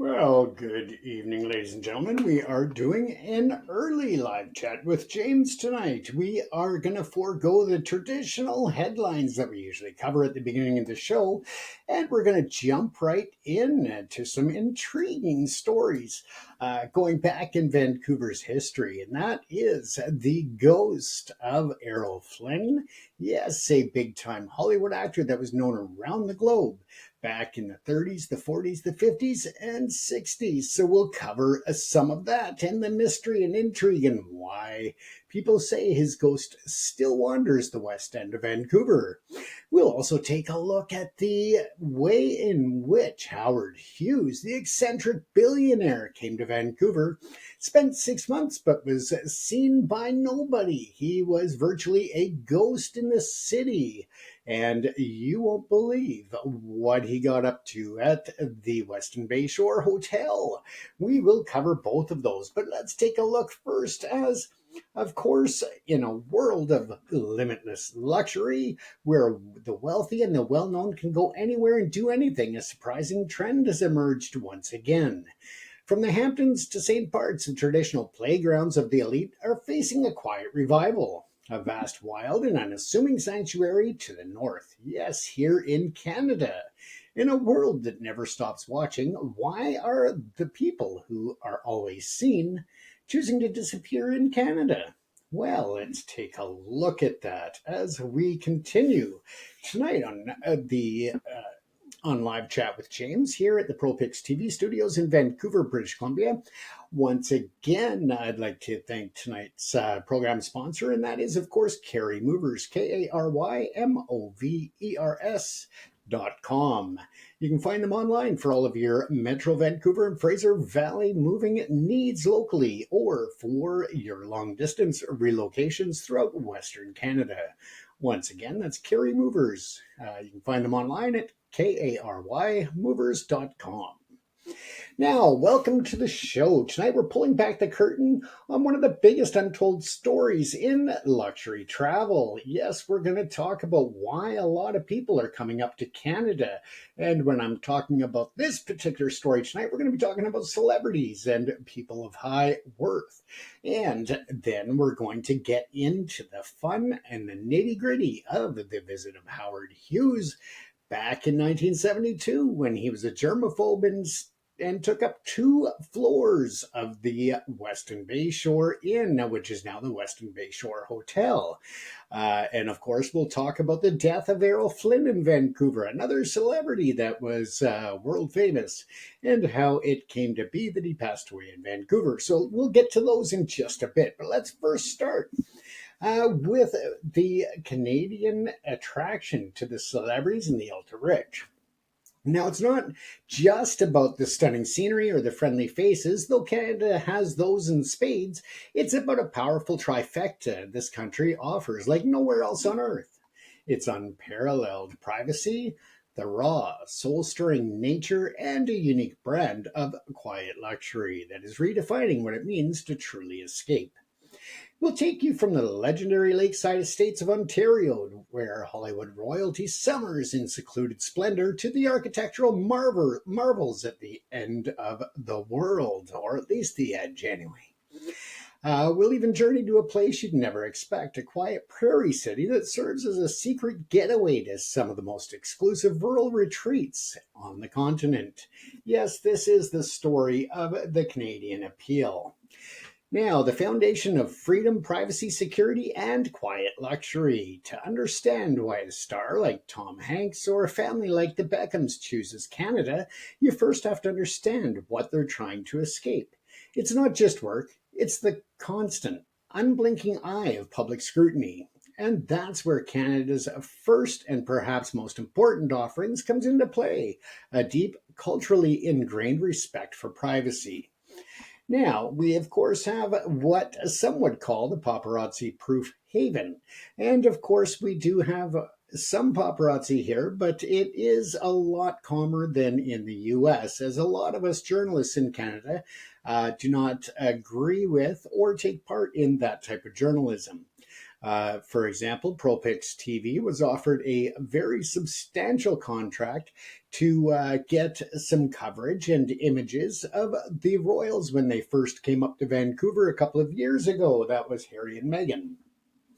Well, good evening, ladies and gentlemen. We are doing an early live chat with James tonight. We are going to forego the traditional headlines that we usually cover at the beginning of the show, and we're going to jump right in to some intriguing stories going back in Vancouver's history, and that is the ghost of Errol Flynn. Yes, a big time Hollywood actor that was known around the globe back in the 30s, the 40s, the 50s, and 60s. So we'll cover some of that and the mystery and intrigue and why people say his ghost still wanders the west end of Vancouver. We'll also take a look at the way in which Howard Hughes, the eccentric billionaire, came to Vancouver, spent 6 months, but was seen by nobody. He was virtually a ghost in the city. And you won't believe what he got up to at the Weston Bay Shore Hotel. We will cover both of those, but let's take a look first as, of course, in a world of limitless luxury, where the wealthy and the well-known can go anywhere and do anything, a surprising trend has emerged once again. From the Hamptons to St. Bart's, the traditional playgrounds of the elite are facing a quiet revival. A vast, wild, and unassuming sanctuary to the north. Yes, here in Canada. In a world that never stops watching, why are the people who are always seen choosing to disappear in Canada? Well, let's take a look at that as we continue tonight on live chat with James here at the ProPix TV studios in Vancouver, British Columbia. Once again, I'd like to thank tonight's program sponsor, and that is, of course, Carry Movers, KARYMOVERS.com. You can find them online for all of your Metro Vancouver and Fraser Valley moving needs locally or for your long distance relocations throughout Western Canada. Once again, that's Carry Movers. You can find them online at KARYMovers.com. Now, welcome to the show. Tonight we're pulling back the curtain on one of the biggest untold stories in luxury travel. Yes, we're going to talk about why a lot of people are coming up to Canada. And when I'm talking about this particular story tonight, we're going to be talking about celebrities and people of high worth. And then we're going to get into the fun and the nitty-gritty of the visit of Howard Hughes back in 1972 when he was a germaphobe and took up 2 floors of the Weston Bay Shore Inn, which is now the Weston Bay Shore Hotel. And of course, we'll talk about the death of Errol Flynn in Vancouver, another celebrity that was world famous, and how it came to be that he passed away in Vancouver. So we'll get to those in just a bit. But let's first start with the Canadian attraction to the celebrities and the ultra rich. Now, it's not just about the stunning scenery or the friendly faces, though Canada has those in spades. It's about a powerful trifecta this country offers like nowhere else on earth. It's unparalleled privacy, the raw, soul-stirring nature, and a unique brand of quiet luxury that is redefining what it means to truly escape. We'll take you from the legendary lakeside estates of Ontario, where Hollywood royalty summers in secluded splendor, to the architectural marvels at the end of the world, or at least the edge anyway. We'll even journey to a place you'd never expect, a quiet prairie city that serves as a secret getaway to some of the most exclusive rural retreats on the continent. Yes, this is the story of the Canadian appeal. Now, the foundation of freedom, privacy, security, and quiet luxury. To understand why a star like Tom Hanks or a family like the Beckhams chooses Canada, you first have to understand what they're trying to escape. It's not just work, it's the constant, unblinking eye of public scrutiny. And that's where Canada's first and perhaps most important offerings comes into play, a deep, culturally ingrained respect for privacy. Now, we of course have what some would call the paparazzi proof haven. And of course, we do have some paparazzi here, but it is a lot calmer than in the US, as a lot of us journalists in Canada do not agree with or take part in that type of journalism. For example, ProPix TV was offered a very substantial contract to get some coverage and images of the royals when they first came up to Vancouver a couple of years ago. That was Harry and Meghan.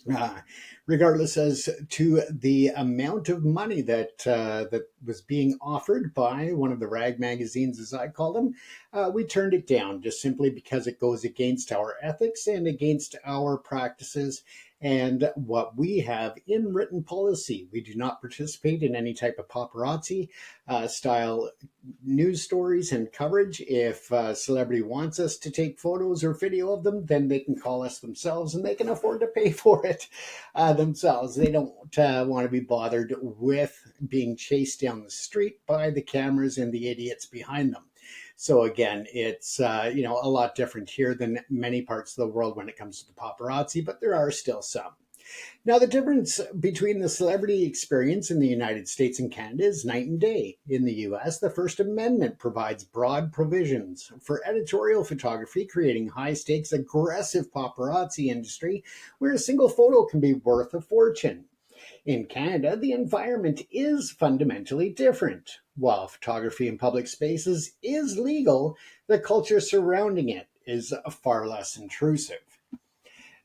Uh, Regardless as to the amount of money that was being offered by one of the rag magazines, as I call them, we turned it down just simply because it goes against our ethics and against our practices and what we have in written policy. We do not participate in any type of paparazzi style news stories and coverage. If a celebrity wants us to take photos or video of them, then they can call us themselves and they can afford to pay for it themselves. They don't want to be bothered with being chased down the street by the cameras and the idiots behind them. So again, it's a lot different here than many parts of the world when it comes to the paparazzi, but there are still some. Now, the difference between the celebrity experience in the United States and Canada is night and day. In the US, the First Amendment provides broad provisions for editorial photography, creating high stakes, aggressive paparazzi industry where a single photo can be worth a fortune. In Canada, the environment is fundamentally different. While photography in public spaces is legal, the culture surrounding it is far less intrusive.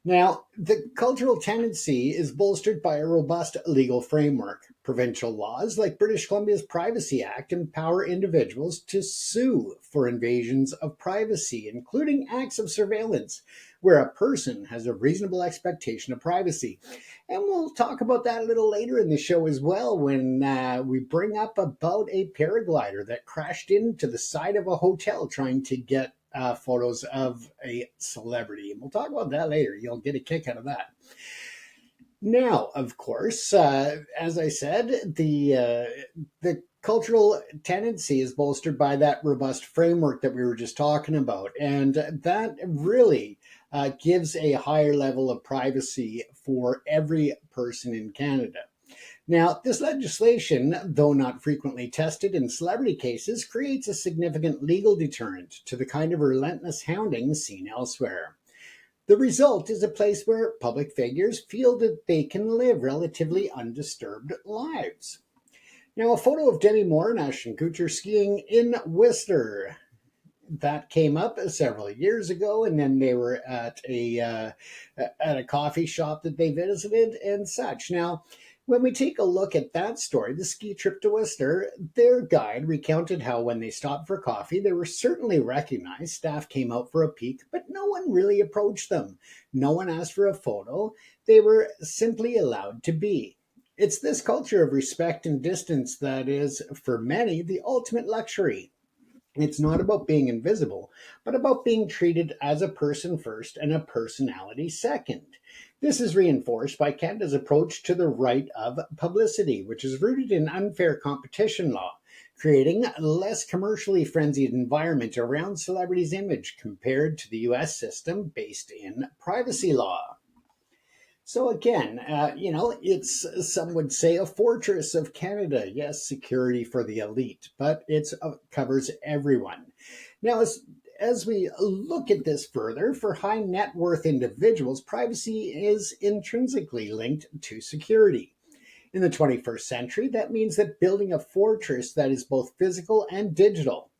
Now, the cultural tendency is bolstered by a robust legal framework. Provincial laws like British Columbia's Privacy Act empower individuals to sue for invasions of privacy, including acts of surveillance, where a person has a reasonable expectation of privacy. And we'll talk about that a little later in the show as well when we bring up about a paraglider that crashed into the side of a hotel trying to get photos of a celebrity. And we'll talk about that later. You'll get a kick out of that. Now, of course, as I said, the cultural tendency is bolstered by that robust framework that we were just talking about, and that really gives a higher level of privacy for every person in Canada. Now, this legislation, though not frequently tested in celebrity cases, creates a significant legal deterrent to the kind of relentless hounding seen elsewhere. The result is a place where public figures feel that they can live relatively undisturbed lives. Now, a photo of Demi Moore and Ashton Kutcher skiing in Whistler. That came up several years ago, and then they were at a coffee shop that they visited and such. Now, when we take a look at that story, the ski trip to Whistler, their guide recounted how when they stopped for coffee, they were certainly recognized. Staff came out for a peek, but no one really approached them. No one asked for a photo. They were simply allowed to be. It's this culture of respect and distance that is, for many, the ultimate luxury. It's not about being invisible, but about being treated as a person first and a personality second. This is reinforced by Canada's approach to the right of publicity, which is rooted in unfair competition law, creating a less commercially frenzied environment around celebrities' image compared to the US system based in privacy law. So again, it's some would say a fortress of Canada. Yes, security for the elite, but it covers everyone. Now, as we look at this further, for high net worth individuals, privacy is intrinsically linked to security. In the 21st century, that means that building a fortress that is both physical and digital.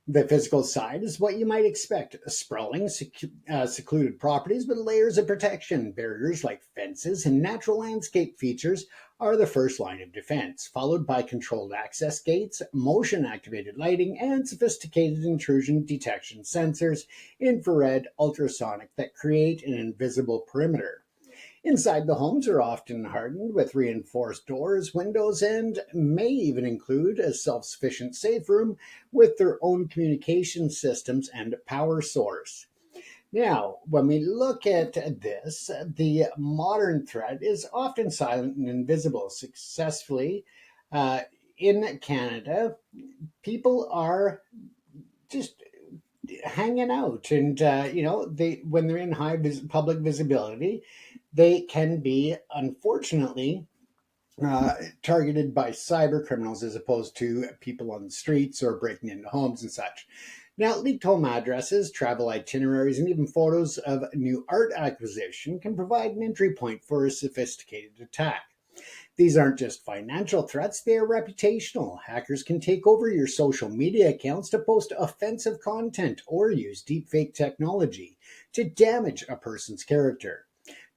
The physical side is what you might expect, sprawling, secluded properties with layers of protection. Barriers like fences and natural landscape features are the first line of defense, followed by controlled access gates, motion-activated lighting, and sophisticated intrusion detection sensors, infrared, ultrasonic, that create an invisible perimeter. Inside the homes are often hardened with reinforced doors, windows, and may even include a self-sufficient safe room with their own communication systems and power source. Now, when we look at this, the modern threat is often silent and invisible. Successfully, in Canada, people are just hanging out, and they when they're in high public visibility, they can be unfortunately targeted by cyber criminals as opposed to people on the streets or breaking into homes and such. Now, leaked home addresses, travel itineraries, and even photos of new art acquisition can provide an entry point for a sophisticated attack. These aren't just financial threats, they are reputational. Hackers can take over your social media accounts to post offensive content or use deepfake technology to damage a person's character.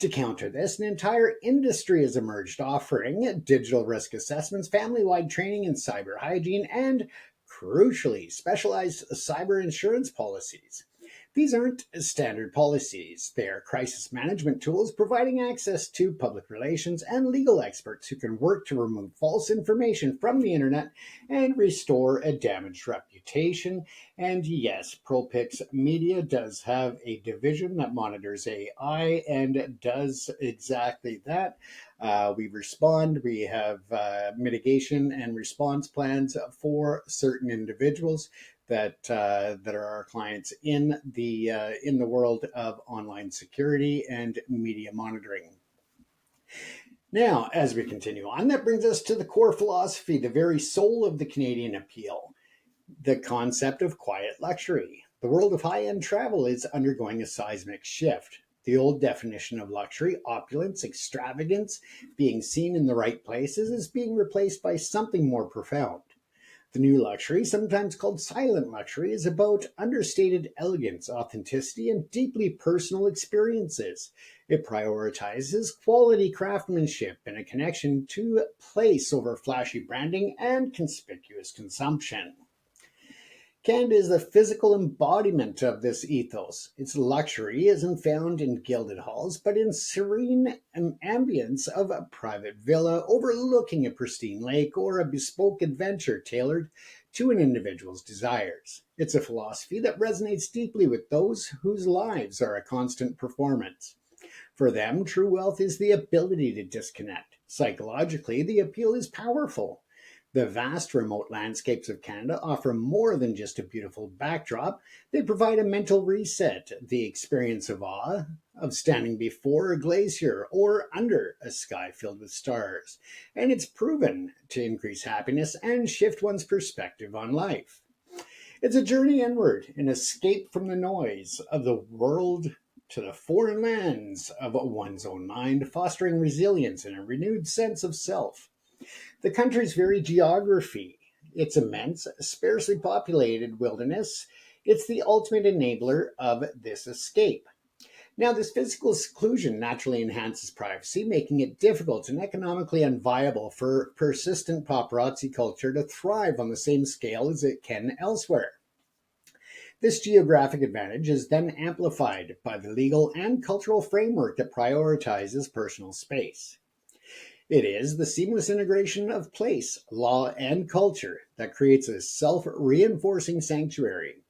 To counter this, an entire industry has emerged offering digital risk assessments, family wide training in cyber hygiene, and crucially, specialized cyber insurance policies. These aren't standard policies. They are crisis management tools providing access to public relations and legal experts who can work to remove false information from the internet and restore a damaged reputation. And yes, ProPix Media does have a division that monitors AI and does exactly that. We respond, we have mitigation and response plans for certain individuals that are our clients in the world of online security and media monitoring. Now, as we continue on, that brings us to the core philosophy, the very soul of the Canadian appeal, the concept of quiet luxury. The world of high-end travel is undergoing a seismic shift. The old definition of luxury, opulence, extravagance, being seen in the right places, is being replaced by something more profound. The new luxury, sometimes called silent luxury, is about understated elegance, authenticity, and deeply personal experiences. It prioritizes quality craftsmanship and a connection to place over flashy branding and conspicuous consumption. Canada is the physical embodiment of this ethos. Its luxury isn't found in gilded halls, but in serene ambience of a private villa overlooking a pristine lake or a bespoke adventure tailored to an individual's desires. It's a philosophy that resonates deeply with those whose lives are a constant performance. For them, true wealth is the ability to disconnect. Psychologically, the appeal is powerful. The vast remote landscapes of Canada offer more than just a beautiful backdrop. They provide a mental reset, the experience of awe, of standing before a glacier or under a sky filled with stars. And it's proven to increase happiness and shift one's perspective on life. It's a journey inward, an escape from the noise of the world to the foreign lands of one's own mind, fostering resilience and a renewed sense of self. The country's very geography, its immense, sparsely populated wilderness, it's the ultimate enabler of this escape. Now, this physical seclusion naturally enhances privacy, making it difficult and economically unviable for persistent paparazzi culture to thrive on the same scale as it can elsewhere. This geographic advantage is then amplified by the legal and cultural framework that prioritizes personal space. It is the seamless integration of place, law, and culture that creates a self reinforcing sanctuary.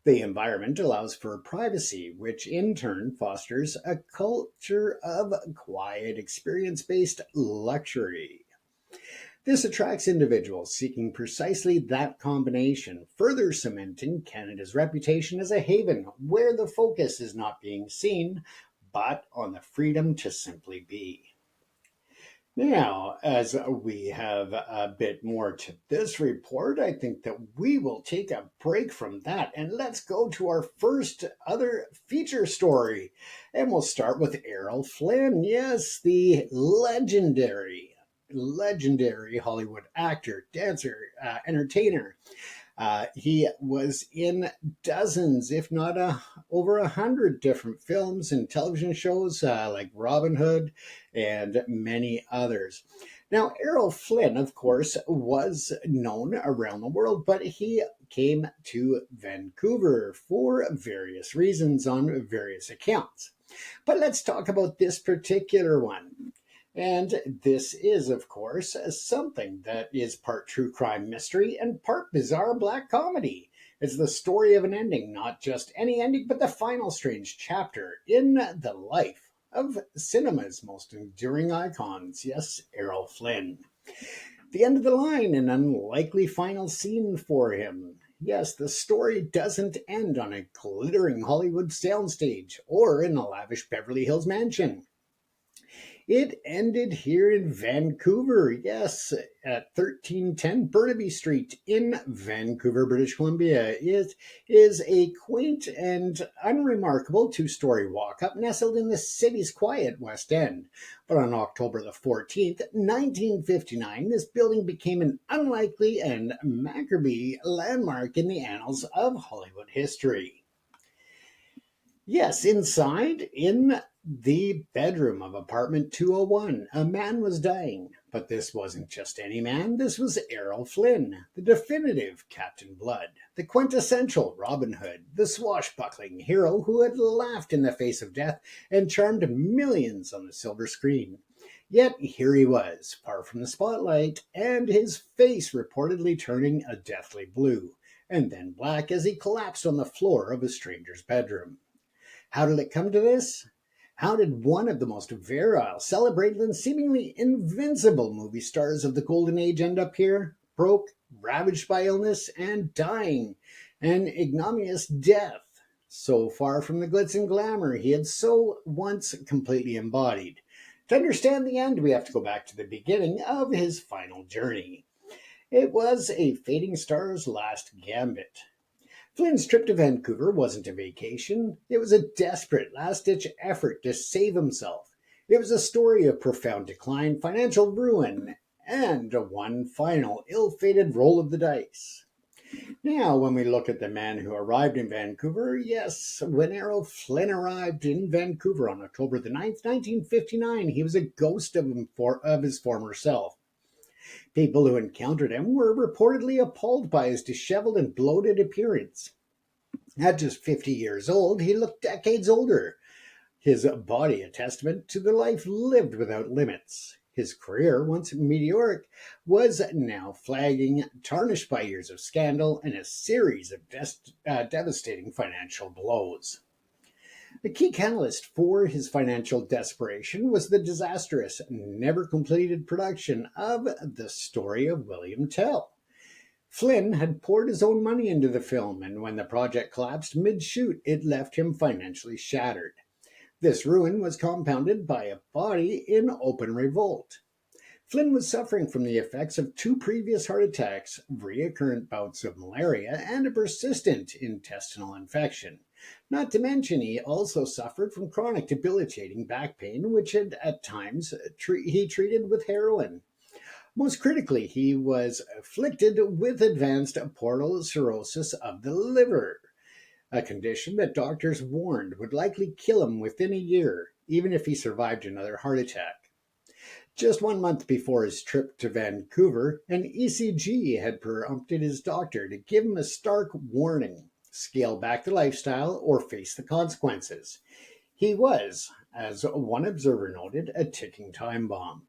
The environment allows for privacy, which in turn fosters a culture of quiet, experience based luxury. This attracts individuals seeking precisely that combination, further cementing Canada's reputation as a haven where the focus is not being seen, but on the freedom to simply be. Now, as we have a bit more to this report, I think that we will take a break from that and let's go to our first other feature story. And we'll start with Errol Flynn. Yes, the legendary Hollywood actor, dancer, entertainer. He was in dozens, if not over 100 different films and television shows like Robin Hood and many others. Now, Errol Flynn, of course, was known around the world, but he came to Vancouver for various reasons on various accounts. But let's talk about this particular one. And this is, of course, something that is part true crime mystery and part bizarre black comedy. It's the story of an ending, not just any ending, but the final strange chapter in the life of cinema's most enduring icons. Yes, Errol Flynn. The end of the line, an unlikely final scene for him. Yes, the story doesn't end on a glittering Hollywood soundstage or in a lavish Beverly Hills mansion. It ended here in Vancouver, yes, at 1310 Burnaby Street in Vancouver, British Columbia. It is a quaint and unremarkable two-story walk-up nestled in the city's quiet West End. But on October the 14th, 1959, this building became an unlikely and macabre landmark in the annals of Hollywood history. Yes, inside, in the bedroom of apartment 201, a man was dying. But this wasn't just any man, this was Errol Flynn, the definitive Captain Blood, the quintessential Robin Hood, the swashbuckling hero who had laughed in the face of death and charmed millions on the silver screen. Yet here he was, far from the spotlight, and his face reportedly turning a deathly blue, and then black as he collapsed on the floor of a stranger's bedroom. How did it come to this? How did one of the most virile, celebrated, and seemingly invincible movie stars of the Golden Age end up here? Broke, ravaged by illness, and dying an ignominious death. So far from the glitz and glamour he had so once completely embodied. To understand the end, we have to go back to the beginning of his final journey. It was a fading star's last gambit. Flynn's trip to Vancouver wasn't a vacation. It was a desperate, last-ditch effort to save himself. It was a story of profound decline, financial ruin, and one final, ill-fated roll of the dice. Now, when we look at the man who arrived in Vancouver, yes, when Errol Flynn arrived in Vancouver on October the 9th, 1959, he was a ghost of his former self. People who encountered him were reportedly appalled by his disheveled and bloated appearance. At just 50 years old, he looked decades older, his body a testament to the life lived without limits. His career, once meteoric, was now flagging, tarnished by years of scandal and a series of devastating financial blows. The key catalyst for his financial desperation was the disastrous, never completed production of The Story of William Tell. Flynn had poured his own money into the film, and when the project collapsed mid-shoot, it left him financially shattered. This ruin was compounded by a body in open revolt. Flynn was suffering from the effects of two previous heart attacks, recurrent bouts of malaria, and a persistent intestinal infection. Not to mention, he also suffered from chronic debilitating back pain, which had at times he treated with heroin. Most critically, he was afflicted with advanced portal cirrhosis of the liver, a condition that doctors warned would likely kill him within a year, even if he survived another heart attack. Just 1 month before his trip to Vancouver, an ECG had prompted his doctor to give him a stark warning: scale back the lifestyle or face the consequences. He was, as one observer noted, a ticking time bomb.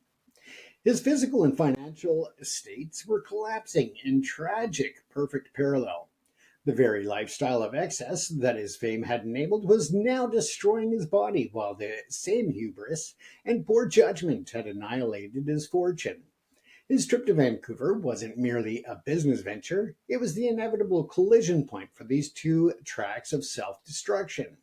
His physical and financial states were collapsing in tragic, perfect parallel. The very lifestyle of excess that his fame had enabled was now destroying his body, while the same hubris and poor judgment had annihilated his fortune. His trip to Vancouver wasn't merely a business venture, it was the inevitable collision point for these two tracks of self destruction.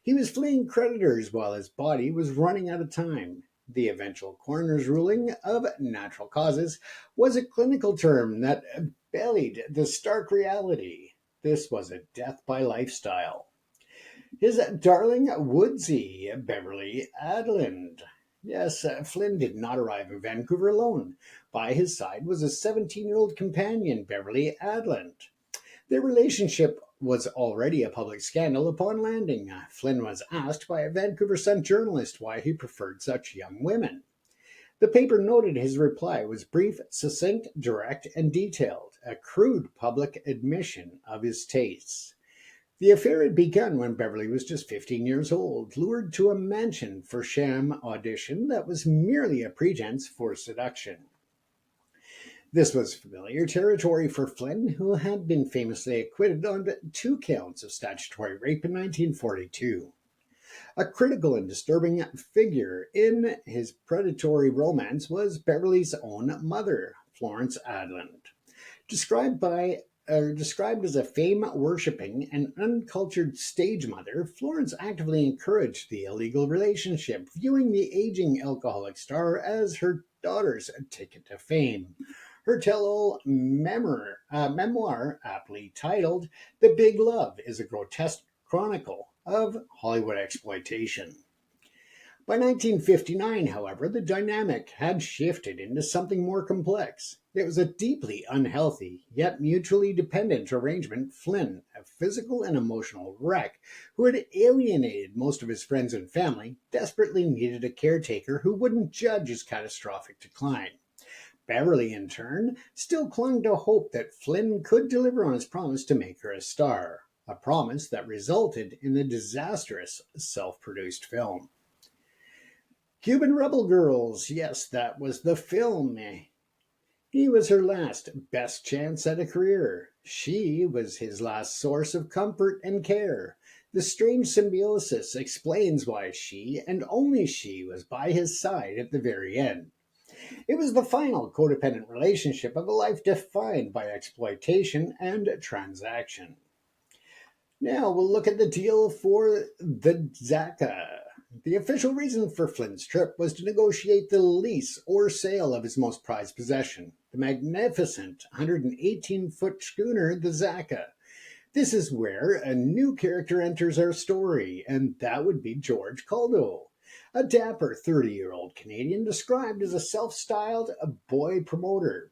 He was fleeing creditors while his body was running out of time. The eventual coroner's ruling of natural causes was a clinical term that belied the stark reality. This was a death by lifestyle. His darling woodsy Beverly Adland. Yes, Flynn did not arrive in Vancouver alone. By his side was a 17-year-old companion, Beverly Adland. Their relationship was already a public scandal upon landing. Flynn was asked by a Vancouver Sun journalist why he preferred such young women. The paper noted his reply was brief, succinct, direct, and detailed, a crude public admission of his tastes. The affair had begun when Beverly was just 15 years old, lured to a mansion for sham audition that was merely a pretense for seduction. This was familiar territory for Flynn, who had been famously acquitted on 2 counts of statutory rape in 1942. A critical and disturbing figure in his predatory romance was Beverly's own mother, Florence Adland. Described by Described as a fame-worshipping and uncultured stage mother, Florence actively encouraged the illegal relationship, viewing the aging alcoholic star as her daughter's ticket to fame. Her tell-all memoir, aptly titled "The Big Love," is a grotesque chronicle of Hollywood exploitation. By 1959, however, the dynamic had shifted into something more complex. It was a deeply unhealthy, yet mutually dependent arrangement. Flynn, a physical and emotional wreck who had alienated most of his friends and family, desperately needed a caretaker who wouldn't judge his catastrophic decline. Beverly, in turn, still clung to hope that Flynn could deliver on his promise to make her a star, a promise that resulted in the disastrous self produced film. Cuban Rebel Girls, yes, that was the film. He was her last best chance at a career. She was his last source of comfort and care. The strange symbiosis explains why she, and only she, was by his side at the very end. It was the final codependent relationship of a life defined by exploitation and transaction. Now we'll look at the deal for the Zaka. The official reason for Flynn's trip was to negotiate the lease or sale of his most prized possession, the magnificent 118-foot schooner, the Zaka. This is where a new character enters our story, and that would be George Caldo, a dapper 30-year-old Canadian described as a self-styled boy promoter.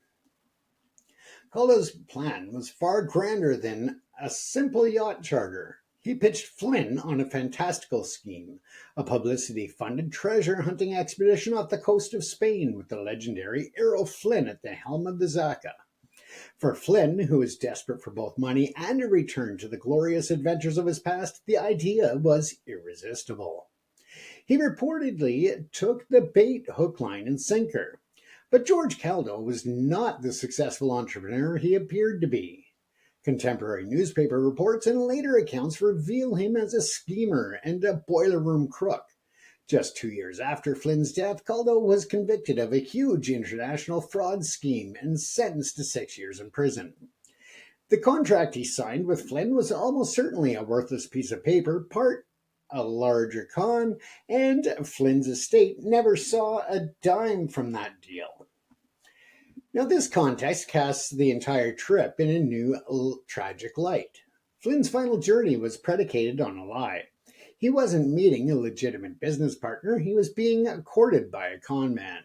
Caldo's plan was far grander than a simple yacht charter. He pitched Flynn on a fantastical scheme, a publicity-funded treasure hunting expedition off the coast of Spain with the legendary Errol Flynn at the helm of the Zaka. For Flynn, who was desperate for both money and a return to the glorious adventures of his past, the idea was irresistible. He reportedly took the bait hook, line, and sinker. But George Caldo was not the successful entrepreneur he appeared to be. Contemporary newspaper reports and later accounts reveal him as a schemer and a boiler room crook. Just 2 years after Flynn's death, Caldo was convicted of a huge international fraud scheme and sentenced to 6 years in prison. The contract he signed with Flynn was almost certainly a worthless piece of paper, part a larger con, and Flynn's estate never saw a dime from that deal. Now, this context casts the entire trip in a new, tragic light. Flynn's final journey was predicated on a lie. He wasn't meeting a legitimate business partner, he was being courted by a con man.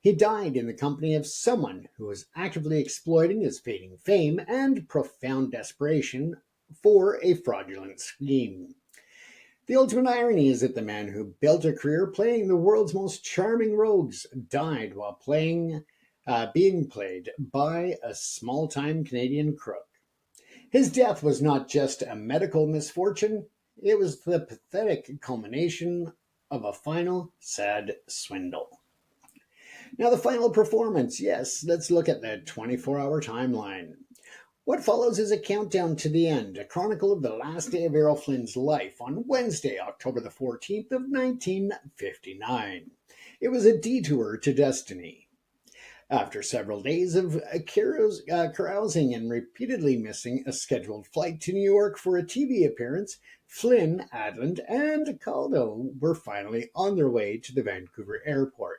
He died in the company of someone who was actively exploiting his fading fame and profound desperation for a fraudulent scheme. The ultimate irony is that the man who built a career playing the world's most charming rogues died while being played by a small-time Canadian crook. His death was not just a medical misfortune, it was the pathetic culmination of a final sad swindle. Now, the final performance. Yes, let's look at the 24-hour timeline. What follows is a countdown to the end, a chronicle of the last day of Errol Flynn's life on Wednesday, October the 14th of 1959. It was a detour to destiny. After several days of carousing and repeatedly missing a scheduled flight to New York for a TV appearance, Flynn, Adland, and Caldo were finally on their way to the Vancouver airport.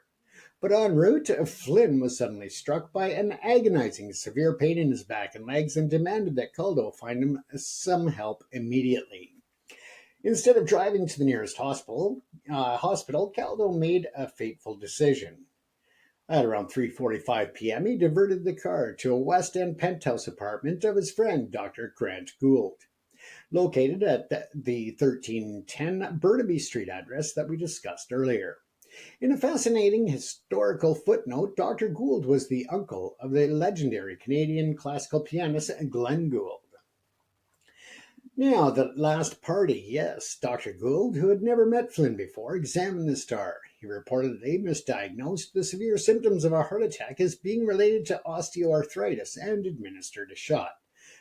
But en route, Flynn was suddenly struck by an agonizing severe pain in his back and legs and demanded that Caldo find him some help immediately. Instead of driving to the nearest hospital, Caldo made a fateful decision. At around 3:45 p.m., he diverted the car to a West End penthouse apartment of his friend, Dr. Grant Gould, located at the 1310 Burnaby Street address that we discussed earlier. In a fascinating historical footnote, Dr. Gould was the uncle of the legendary Canadian classical pianist Glenn Gould. Now, the last party. Yes, Dr. Gould, who had never met Flynn before, examined the star. He reportedly misdiagnosed the severe symptoms of a heart attack as being related to osteoarthritis and administered a shot.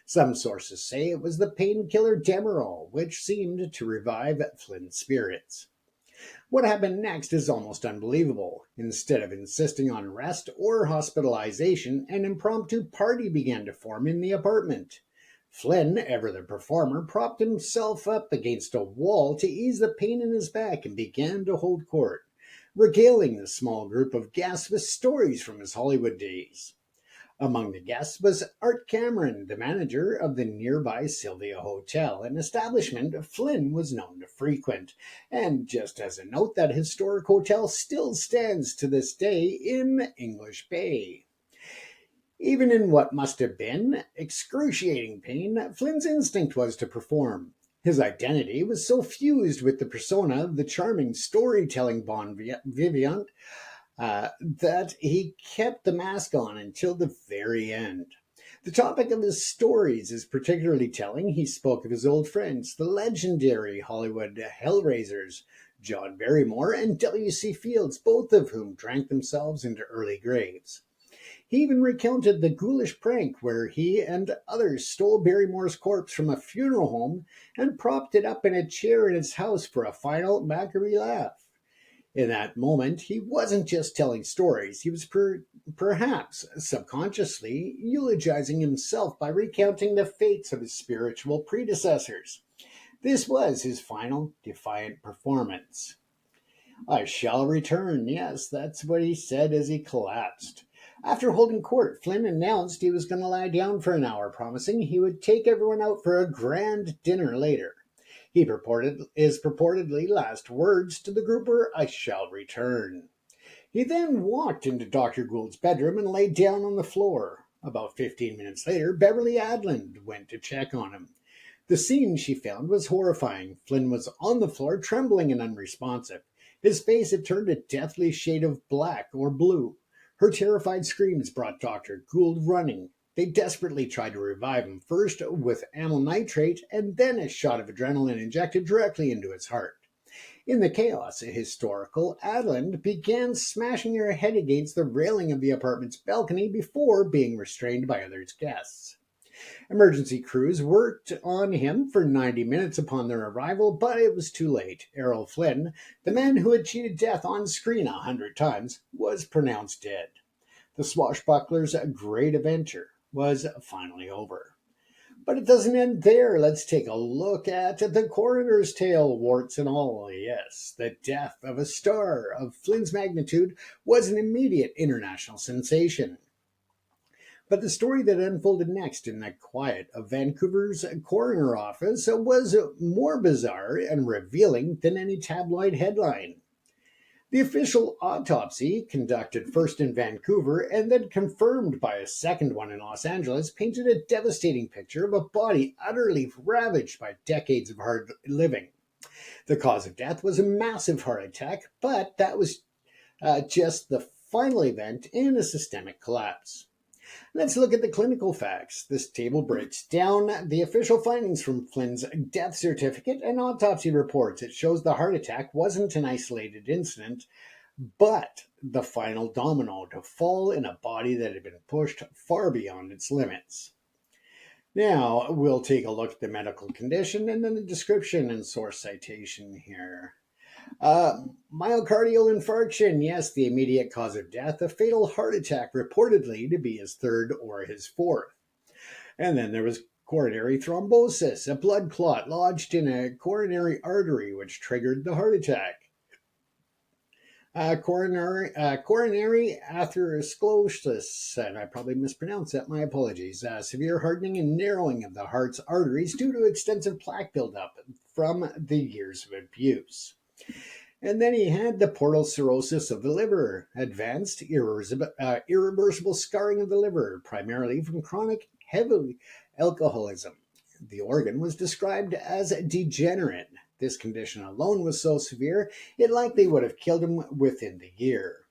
Some sources say it was the painkiller Demerol, which seemed to revive Flynn's spirits. What happened next is almost unbelievable. Instead of insisting on rest or hospitalization, an impromptu party began to form in the apartment. Flynn, ever the performer, propped himself up against a wall to ease the pain in his back and began to hold court, regaling the small group of guests with stories from his Hollywood days. Among the guests was Art Cameron, the manager of the nearby Sylvia Hotel, an establishment Flynn was known to frequent. And just as a note, that historic hotel still stands to this day in English Bay. Even in what must have been excruciating pain, Flynn's instinct was to perform. His identity was so fused with the persona of the charming storytelling bon vivant that he kept the mask on until the very end. The topic of his stories is particularly telling. He spoke of his old friends, the legendary Hollywood Hellraisers, John Barrymore and W.C. Fields, both of whom drank themselves into early graves. He even recounted the ghoulish prank where he and others stole Barrymore's corpse from a funeral home and propped it up in a chair in his house for a final mockery laugh. In that moment, he wasn't just telling stories, he was perhaps subconsciously eulogizing himself by recounting the fates of his spiritual predecessors. This was his final defiant performance. I shall return. Yes, that's what he said as he collapsed. After holding court, Flynn announced he was going to lie down for an hour, promising he would take everyone out for a grand dinner later. His purportedly last words to the group were, I shall return. He then walked into Dr. Gould's bedroom and lay down on the floor. About 15 minutes later, Beverly Adland went to check on him. The scene she found was horrifying. Flynn was on the floor, trembling and unresponsive. His face had turned a deathly shade of black or blue. Her terrified screams brought Dr. Gould running. They desperately tried to revive him, first with amyl nitrate and then a shot of adrenaline injected directly into his heart. In the chaos, a hysterical Adland began smashing her head against the railing of the apartment's balcony before being restrained by other guests. Emergency crews worked on him for 90 minutes upon their arrival, but it was too late. Errol Flynn, the man who had cheated death on screen 100 times, was pronounced dead. The swashbuckler's great adventure was finally over. But it doesn't end there. Let's take a look at the coroner's tale, warts and all. Yes, the death of a star of Flynn's magnitude was an immediate international sensation. But the story that unfolded next in the quiet of Vancouver's coroner office was more bizarre and revealing than any tabloid headline. The official autopsy, conducted first in Vancouver and then confirmed by a second one in Los Angeles, painted a devastating picture of a body utterly ravaged by decades of hard living. The cause of death was a massive heart attack, but that was just the final event in a systemic collapse. Let's look at the clinical facts. This table breaks down the official findings from Flynn's death certificate and autopsy reports. It shows the heart attack wasn't an isolated incident, but the final domino to fall in a body that had been pushed far beyond its limits. Now, we'll take a look at the medical condition and then the description and source citation here. Myocardial infarction, yes, the immediate cause of death, a fatal heart attack reportedly to be his third or his fourth. And then there was coronary thrombosis, a blood clot lodged in a coronary artery which triggered the heart attack. Coronary atherosclerosis, and I probably mispronounced that, my apologies. Severe hardening and narrowing of the heart's arteries due to extensive plaque buildup from the years of abuse. And then he had the portal cirrhosis of the liver, advanced irreversible scarring of the liver, primarily from chronic heavy alcoholism. The organ was described as degenerate. This condition alone was so severe, it likely would have killed him within the year.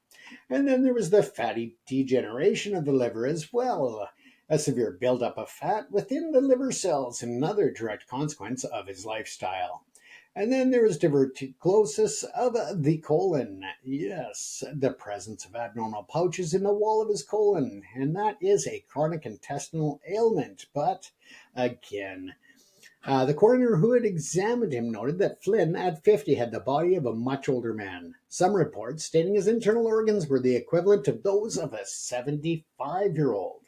And then there was the fatty degeneration of the liver as well, a severe buildup of fat within the liver cells, another direct consequence of his lifestyle. And then there was diverticulosis of the colon. Yes, the presence of abnormal pouches in the wall of his colon. And that is a chronic intestinal ailment. But again, The coroner who had examined him noted that Flynn, at 50, had the body of a much older man. Some reports stating his internal organs were the equivalent of those of a 75-year-old.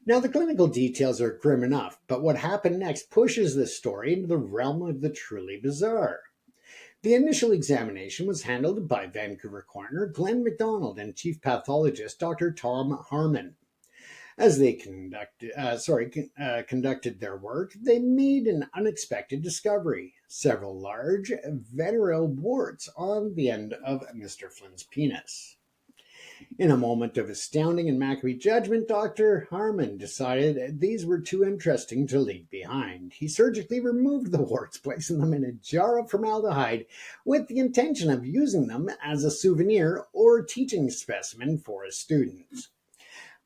Now, the clinical details are grim enough, but what happened next pushes this story into the realm of the truly bizarre. The initial examination was handled by Vancouver coroner Glenn MacDonald and chief pathologist Dr. Tom Harmon. As they conducted their work, they made an unexpected discovery: several large venereal warts on the end of Mr. Flynn's penis. In a moment of astounding and Maccabee judgment, Dr. Harmon decided these were too interesting to leave behind. He surgically removed the warts, placing them in a jar of formaldehyde with the intention of using them as a souvenir or teaching specimen for his students.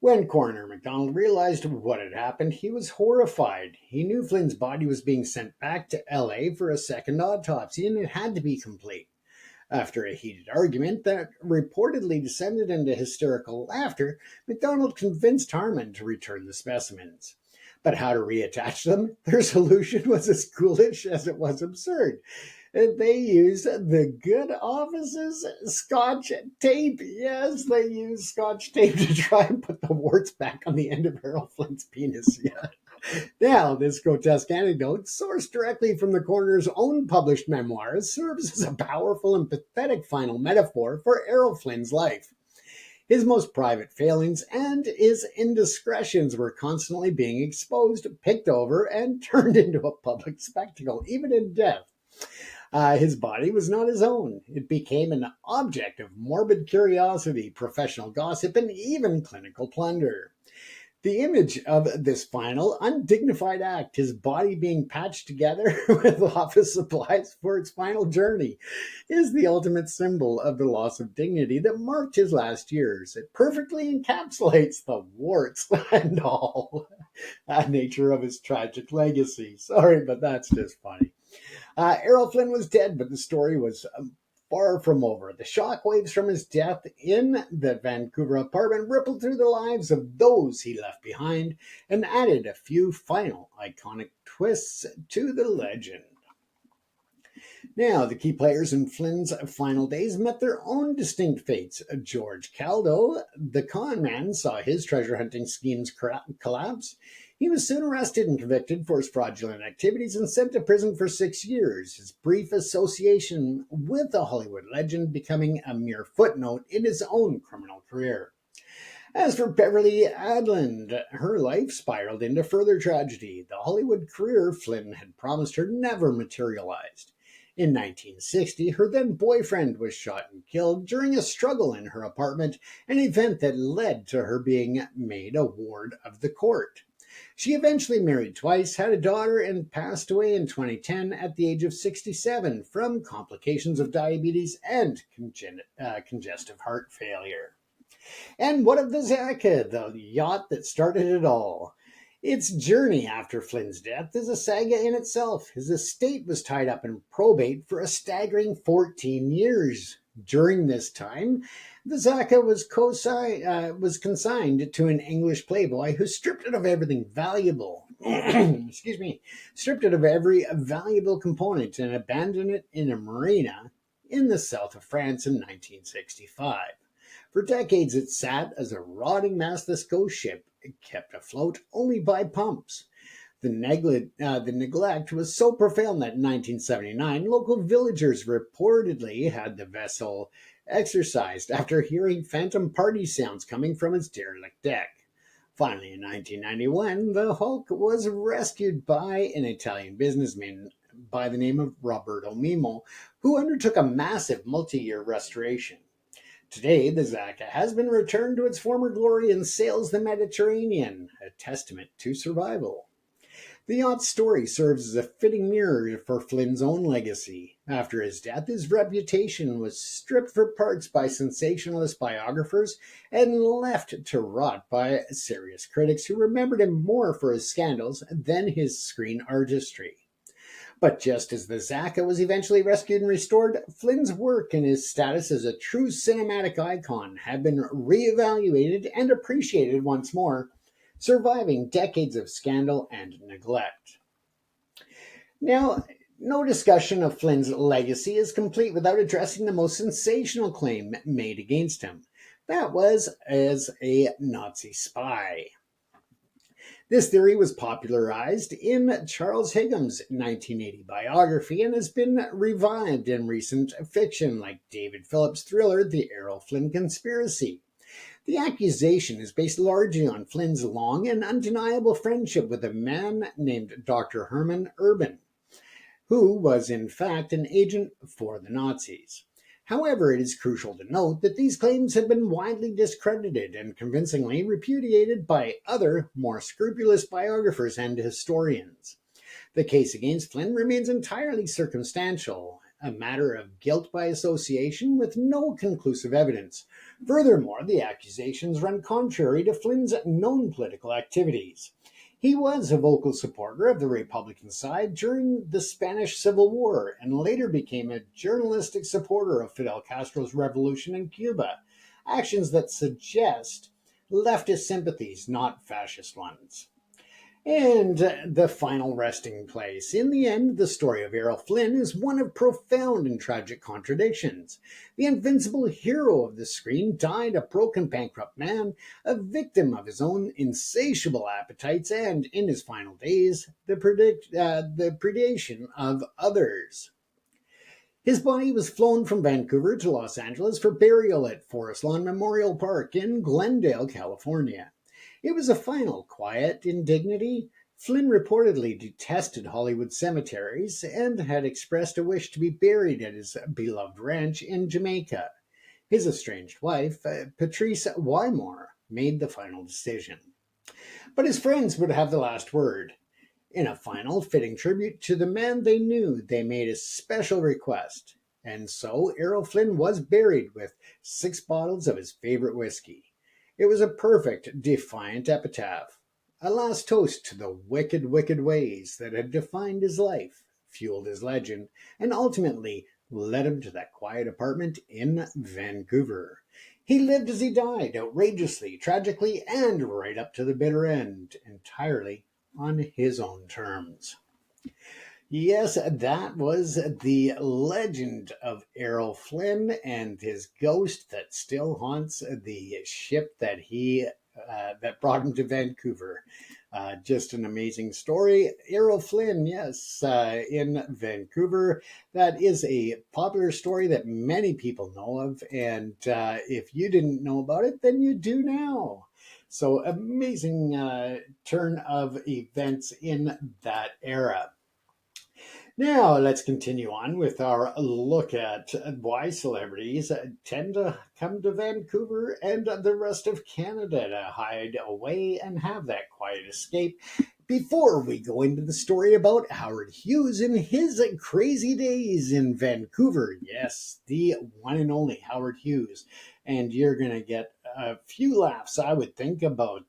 When Coroner MacDonald realized what had happened, he was horrified. He knew Flynn's body was being sent back to LA for a second autopsy, and it had to be complete. After a heated argument that reportedly descended into hysterical laughter, MacDonald convinced Harmon to return the specimens. But how to reattach them? Their solution was as ghoulish as it was absurd. They used the good office's Scotch tape. Yes, they used Scotch tape to try and put the warts back on the end of Errol Flynn's penis. Yeah. Now, this grotesque anecdote, sourced directly from the coroner's own published memoirs, serves as a powerful and pathetic final metaphor for Errol Flynn's life. His most private failings and his indiscretions were constantly being exposed, picked over, and turned into a public spectacle, even in death. His body was not his own. It became an object of morbid curiosity, professional gossip, and even clinical plunder. The image of this final undignified act, his body being patched together with office supplies for its final journey, is the ultimate symbol of the loss of dignity that marked his last years. It perfectly encapsulates the warts and all nature of his tragic legacy. Sorry, but that's just funny. Errol Flynn was dead, but the story was far from over. The shockwaves from his death in the Vancouver apartment rippled through the lives of those he left behind and added a few final iconic twists to the legend. Now, the key players in Flynn's final days met their own distinct fates. George Caldo, the con man, saw his treasure hunting schemes collapse. He was soon arrested and convicted for his fraudulent activities and sent to prison for 6 years, his brief association with the Hollywood legend becoming a mere footnote in his own criminal career. As for Beverly Adland, her life spiraled into further tragedy. The Hollywood career Flynn had promised her never materialized. In 1960, her then boyfriend was shot and killed during a struggle in her apartment, an event that led to her being made a ward of the court. She eventually married twice, had a daughter, and passed away in 2010 at the age of 67 from complications of diabetes and congestive heart failure. And what of the Zaka, the yacht that started it all? Its journey after Flynn's death is a saga in itself. His estate was tied up in probate for a staggering 14 years. During this time, the Zaka was consigned to an English playboy who stripped it of everything valuable. Stripped it of every valuable component and abandoned it in a marina in the south of France in 1965. For decades, it sat as a rotting mess, this ghost ship, kept afloat only by pumps. The neglect was so profound that in 1979, local villagers reportedly had the vessel exorcised after hearing phantom party sounds coming from its derelict deck. Finally, in 1991, the hulk was rescued by an Italian businessman by the name of Roberto Mimo, who undertook a massive multi-year restoration. Today, the Zaka has been returned to its former glory and sails the Mediterranean, a testament to survival. The yacht's story serves as a fitting mirror for Flynn's own legacy. After his death, his reputation was stripped for parts by sensationalist biographers and left to rot by serious critics who remembered him more for his scandals than his screen artistry. But just as the Zaka was eventually rescued and restored, Flynn's work and his status as a true cinematic icon have been reevaluated and appreciated once more, surviving decades of scandal and neglect. Now, no discussion of Flynn's legacy is complete without addressing the most sensational claim made against him. That was as a Nazi spy. This theory was popularized in Charles Higgin's 1980 biography and has been revived in recent fiction like David Phillips' thriller The Errol Flynn Conspiracy. The accusation is based largely on Flynn's long and undeniable friendship with a man named Dr. Hermann Urban, who was in fact an agent for the Nazis. However, it is crucial to note that these claims have been widely discredited and convincingly repudiated by other, more scrupulous biographers and historians. The case against Flynn remains entirely circumstantial, a matter of guilt by association with no conclusive evidence. Furthermore, the accusations run contrary to Flynn's known political activities. He was a vocal supporter of the Republican side during the Spanish Civil War and later became a journalistic supporter of Fidel Castro's revolution in Cuba, actions that suggest leftist sympathies, not fascist ones. And the final resting place. In the end, the story of Errol Flynn is one of profound and tragic contradictions. The invincible hero of the screen died a broken, bankrupt man, a victim of his own insatiable appetites, and in his final days, the predation of others. His body was flown from Vancouver to Los Angeles for burial at Forest Lawn Memorial Park in Glendale, California. It was a final quiet indignity. Flynn reportedly detested Hollywood cemeteries and had expressed a wish to be buried at his beloved ranch in Jamaica. His estranged wife, Patrice Wymore, made the final decision. But his friends would have the last word. In a final, fitting tribute to the man they knew, they made a special request. And so Errol Flynn was buried with 6 bottles of his favorite whiskey. It was a perfect, defiant epitaph, a last toast to the wicked, wicked ways that had defined his life, fueled his legend, and ultimately led him to that quiet apartment in Vancouver. He lived as he died, outrageously, tragically, and right up to the bitter end, entirely on his own terms. Yes, that was the legend of Errol Flynn and his ghost that still haunts the ship that brought him to Vancouver. Just an amazing story. Errol Flynn, yes, in Vancouver. That is a popular story that many people know of. And if you didn't know about it, then you do now. So amazing turn of events in that era. Now, let's continue on with our look at why celebrities tend to come to Vancouver and the rest of Canada to hide away and have that quiet escape. Before we go into the story about Howard Hughes and his crazy days in Vancouver, yes, the one and only Howard Hughes, and you're going to get a few laughs, I would think, about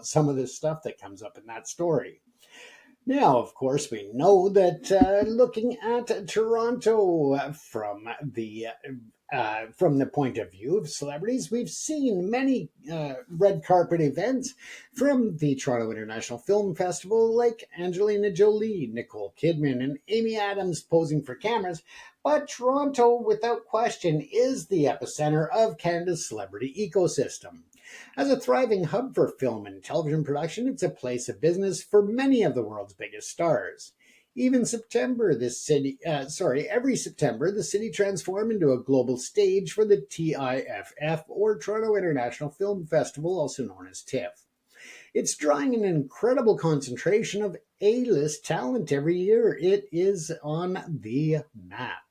some of the stuff that comes up in that story. Now, of course, we know that looking at Toronto from the point of view of celebrities, we've seen many red carpet events from the Toronto International Film Festival, like Angelina Jolie, Nicole Kidman, and Amy Adams posing for cameras. But Toronto, without question, is the epicenter of Canada's celebrity ecosystem. As a thriving hub for film and television production, it's a place of business for many of the world's biggest stars. Every September, the city transforms into a global stage for the TIFF, or Toronto International Film Festival, also known as TIFF. It's drawing an incredible concentration of A-list talent every year. It is on the map.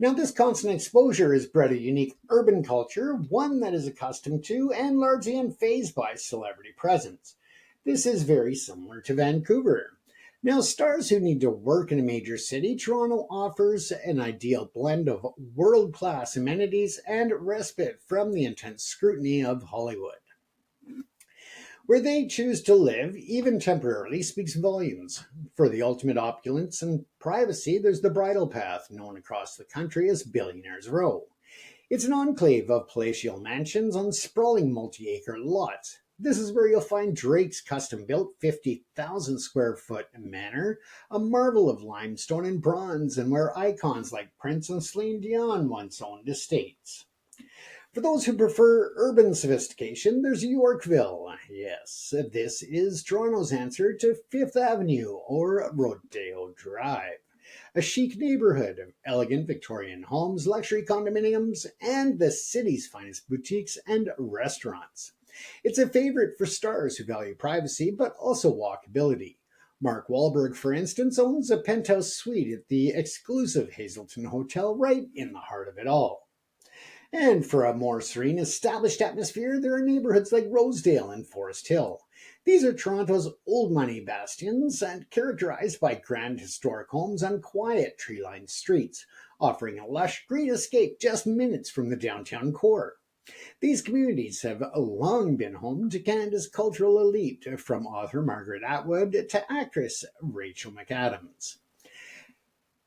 Now, this constant exposure has bred a unique urban culture, one that is accustomed to and largely unfazed by celebrity presence. This is very similar to Vancouver. Now, stars who need to work in a major city, Toronto offers an ideal blend of world class amenities and respite from the intense scrutiny of Hollywood. Where they choose to live, even temporarily, speaks volumes. For the ultimate opulence and privacy, there's the bridle path, known across the country as Billionaire's Row. It's an enclave of palatial mansions on sprawling multi acre lots. This is where you'll find Drake's custom built 50,000 square foot manor, a marvel of limestone and bronze, and where icons like Prince and Celine Dion once owned estates. For those who prefer urban sophistication, there's Yorkville. Yes, this is Toronto's answer to Fifth Avenue or Rodeo Drive. A chic neighborhood of elegant Victorian homes, luxury condominiums, and the city's finest boutiques and restaurants. It's a favorite for stars who value privacy but also walkability. Mark Wahlberg, for instance, owns a penthouse suite at the exclusive Hazelton Hotel right in the heart of it all. And for a more serene, established atmosphere, there are neighborhoods like Rosedale and Forest Hill. These are Toronto's old money bastions and characterized by grand historic homes on quiet tree-lined streets, offering a lush green escape just minutes from the downtown core. These communities have long been home to Canada's cultural elite, from author Margaret Atwood to actress Rachel McAdams.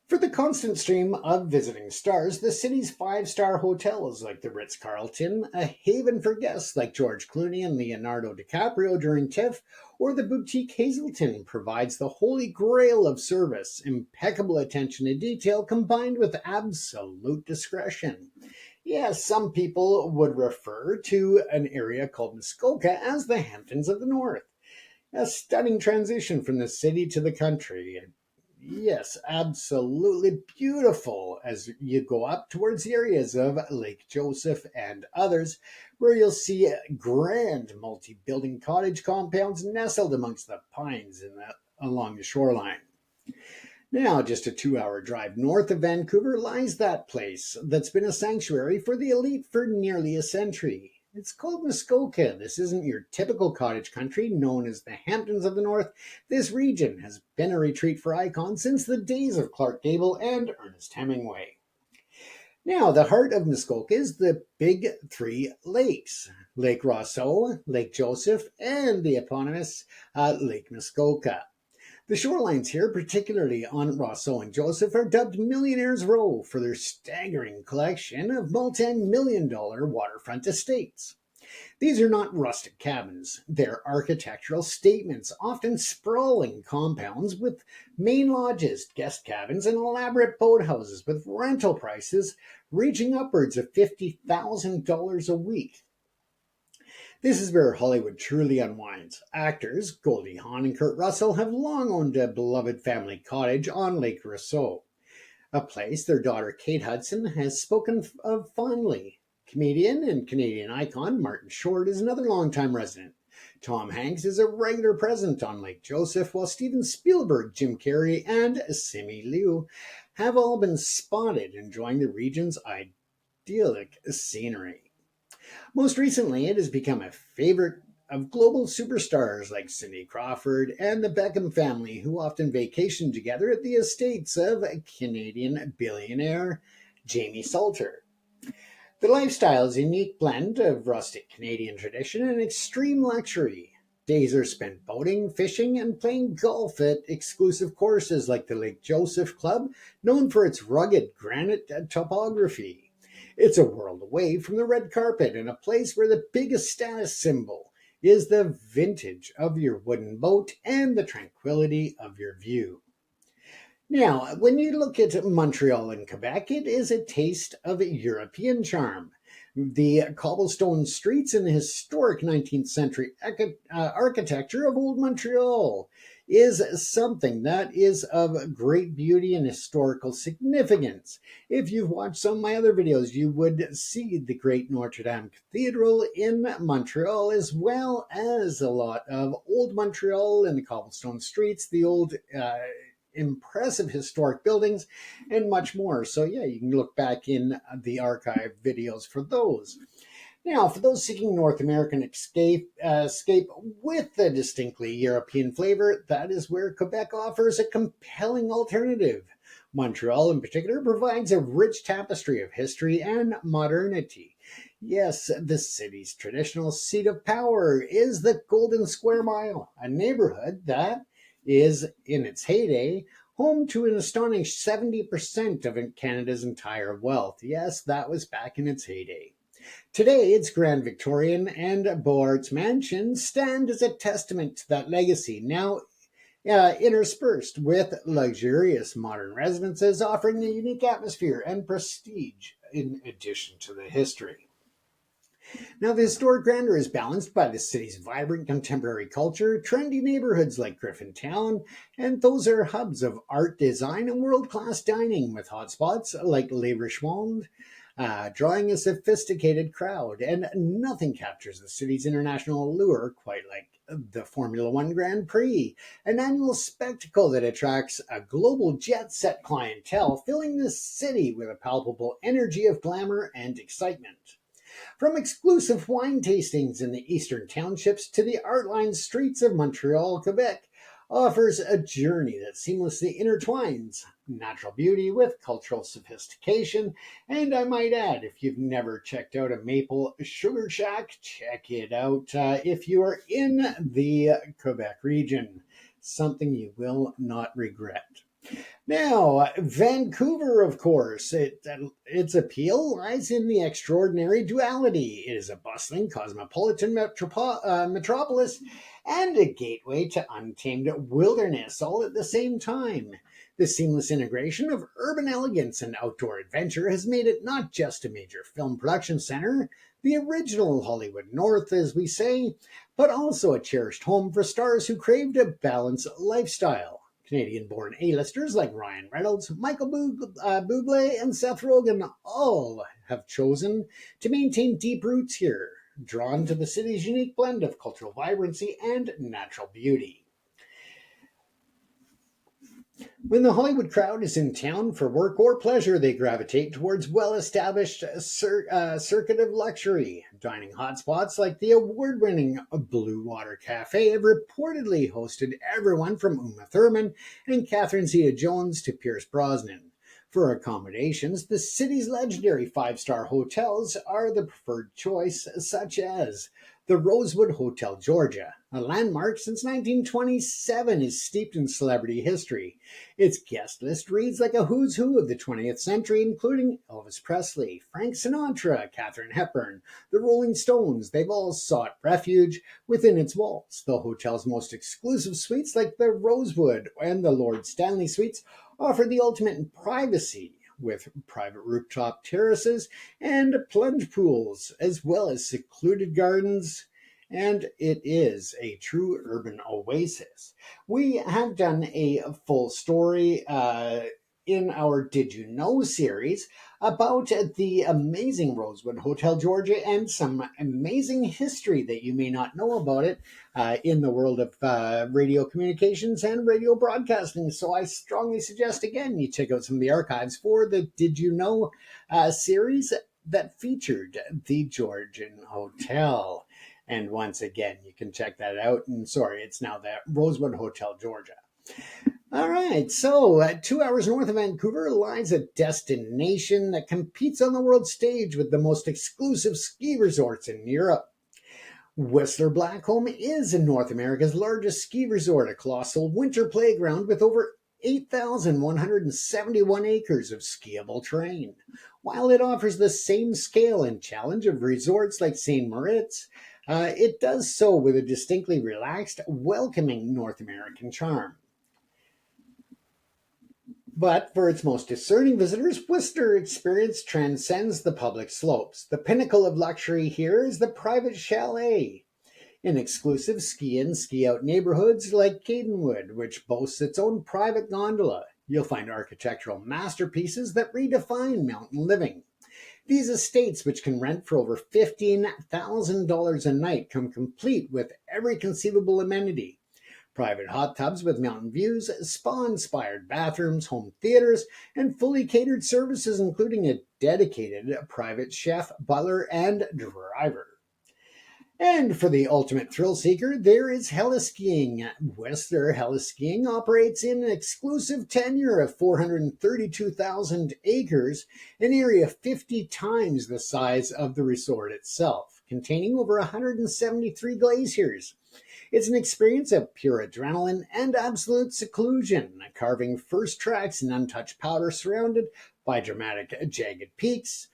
For the constant stream of visiting stars, the city's five-star hotels like the Ritz-Carlton, a haven for guests like George Clooney and Leonardo DiCaprio during TIFF, or the boutique Hazelton provides the holy grail of service, impeccable attention to detail combined with absolute discretion. Yes, some people would refer to an area called Muskoka as the Hamptons of the North. A stunning transition from the city to the country. Yes, absolutely beautiful as you go up towards the areas of Lake Joseph and others, where you'll see grand multi-building cottage compounds nestled amongst the pines along the shoreline. Now, just a 2 hour drive north of Vancouver lies that place that's been a sanctuary for the elite for nearly a century. It's called Muskoka. This isn't your typical cottage country known as the Hamptons of the North. This region has been a retreat for icons since the days of Clark Gable and Ernest Hemingway. Now, the heart of Muskoka is the big three lakes: Lake Rosseau, Lake Joseph, and the eponymous Lake Muskoka. The shorelines here, particularly on Rousseau and Joseph, are dubbed Millionaire's Row for their staggering collection of multi-million-dollar waterfront estates. These are not rustic cabins. They're architectural statements, often sprawling compounds with main lodges, guest cabins, and elaborate boathouses with rental prices reaching upwards of $50,000 a week. This is where Hollywood truly unwinds. Actors Goldie Hawn and Kurt Russell have long owned a beloved family cottage on Lake Rousseau, a place their daughter Kate Hudson has spoken of fondly. Comedian and Canadian icon Martin Short is another longtime resident. Tom Hanks is a regular present on Lake Joseph, while Steven Spielberg, Jim Carrey, and Simu Liu have all been spotted enjoying the region's idyllic scenery. Most recently, it has become a favorite of global superstars like Cindy Crawford and the Beckham family, who often vacation together at the estates of Canadian billionaire Jamie Salter. The lifestyle is a unique blend of rustic Canadian tradition and extreme luxury. Days are spent boating, fishing, and playing golf at exclusive courses like the Lake Joseph Club, known for its rugged granite topography. It's a world away from the red carpet and a place where the biggest status symbol is the vintage of your wooden boat and the tranquility of your view. Now, when you look at Montreal and Quebec, it is a taste of European charm. The cobblestone streets and the historic 19th century architecture of Old Montreal is something that is of great beauty and historical significance. If you've watched some of my other videos, you would see the great Notre Dame Cathedral in Montreal, as well as a lot of Old Montreal and the cobblestone streets, the old impressive historic buildings, and much more. So yeah, you can look back in the archive videos for those. Now, for those seeking North American escape with a distinctly European flavor, that is where Quebec offers a compelling alternative. Montreal, in particular, provides a rich tapestry of history and modernity. Yes, the city's traditional seat of power is the Golden Square Mile, a neighborhood that is, in its heyday, home to an astonishing 70% of Canada's entire wealth. Yes, that was back in its heyday. Today, its Grand Victorian and Beaux Arts mansion stand as a testament to that legacy, now interspersed with luxurious modern residences offering a unique atmosphere and prestige in addition to the history. Now, the historic grandeur is balanced by the city's vibrant contemporary culture, trendy neighborhoods like Griffintown, and those are hubs of art, design, and world class dining with hotspots like Le Richemont, drawing a sophisticated crowd. And nothing captures the city's international allure quite like the Formula One Grand Prix, an annual spectacle that attracts a global jet set clientele, filling the city with a palpable energy of glamour and excitement. From exclusive wine tastings in the eastern townships to the art-lined streets of Montreal, Quebec, offers a journey that seamlessly intertwines natural beauty with cultural sophistication. And I might add, if you've never checked out a maple sugar shack, check it out if you are in the Quebec region. Something you will not regret. Now, Vancouver, of course, its appeal lies in the extraordinary duality. It is a bustling cosmopolitan metropolis and a gateway to untamed wilderness all at the same time. The seamless integration of urban elegance and outdoor adventure has made it not just a major film production center, the original Hollywood North, as we say, but also a cherished home for stars who craved a balanced lifestyle. Canadian born A-listers like Ryan Reynolds, Michael Bublé, and Seth Rogen all have chosen to maintain deep roots here, drawn to the city's unique blend of cultural vibrancy and natural beauty. When the Hollywood crowd is in town for work or pleasure, they gravitate towards well-established circuit of luxury. Dining hotspots like the award-winning Blue Water Cafe have reportedly hosted everyone from Uma Thurman and Catherine Zeta-Jones to Pierce Brosnan. For accommodations, the city's legendary five-star hotels are the preferred choice, such as the Rosewood Hotel Georgia, a landmark since 1927, is steeped in celebrity history. Its guest list reads like a who's who of the 20th century, including Elvis Presley, Frank Sinatra, Katharine Hepburn, the Rolling Stones. They've all sought refuge within its walls. The hotel's most exclusive suites, like the Rosewood and the Lord Stanley Suites, offer the ultimate in privacy, with private rooftop terraces and plunge pools, as well as secluded gardens. And it is a true urban oasis. We have done a full story in our Did You Know series about the amazing Rosewood Hotel Georgia and some amazing history that you may not know about it in the world of radio communications and radio broadcasting. So I strongly suggest, again, you check out some of the archives for the Did You Know series that featured the Georgian Hotel. And once again, you can check that out. And sorry, it's now the Rosewood Hotel Georgia. All right, so 2 hours north of Vancouver lies a destination that competes on the world stage with the most exclusive ski resorts in Europe. Whistler Blackcomb is North America's largest ski resort, a colossal winter playground with over 8,171 acres of skiable terrain. While it offers the same scale and challenge of resorts like St. Moritz, it does so with a distinctly relaxed, welcoming North American charm. But for its most discerning visitors, Whistler experience transcends the public slopes. The pinnacle of luxury here is the private chalet, in exclusive ski-in, ski-out neighborhoods like Cadenwood, which boasts its own private gondola. You'll find architectural masterpieces that redefine mountain living. These estates, which can rent for over $15,000 a night, come complete with every conceivable amenity. Private hot tubs with mountain views, spa-inspired bathrooms, home theaters, and fully catered services, including a dedicated private chef, butler, and driver. And for the ultimate thrill seeker, there is heliskiing. Whistler Heliskiing operates in an exclusive tenure of 432,000 acres, an area 50 times the size of the resort itself, containing over 173 glaciers. It's an experience of pure adrenaline and absolute seclusion, carving first tracks in untouched powder surrounded by dramatic jagged peaks.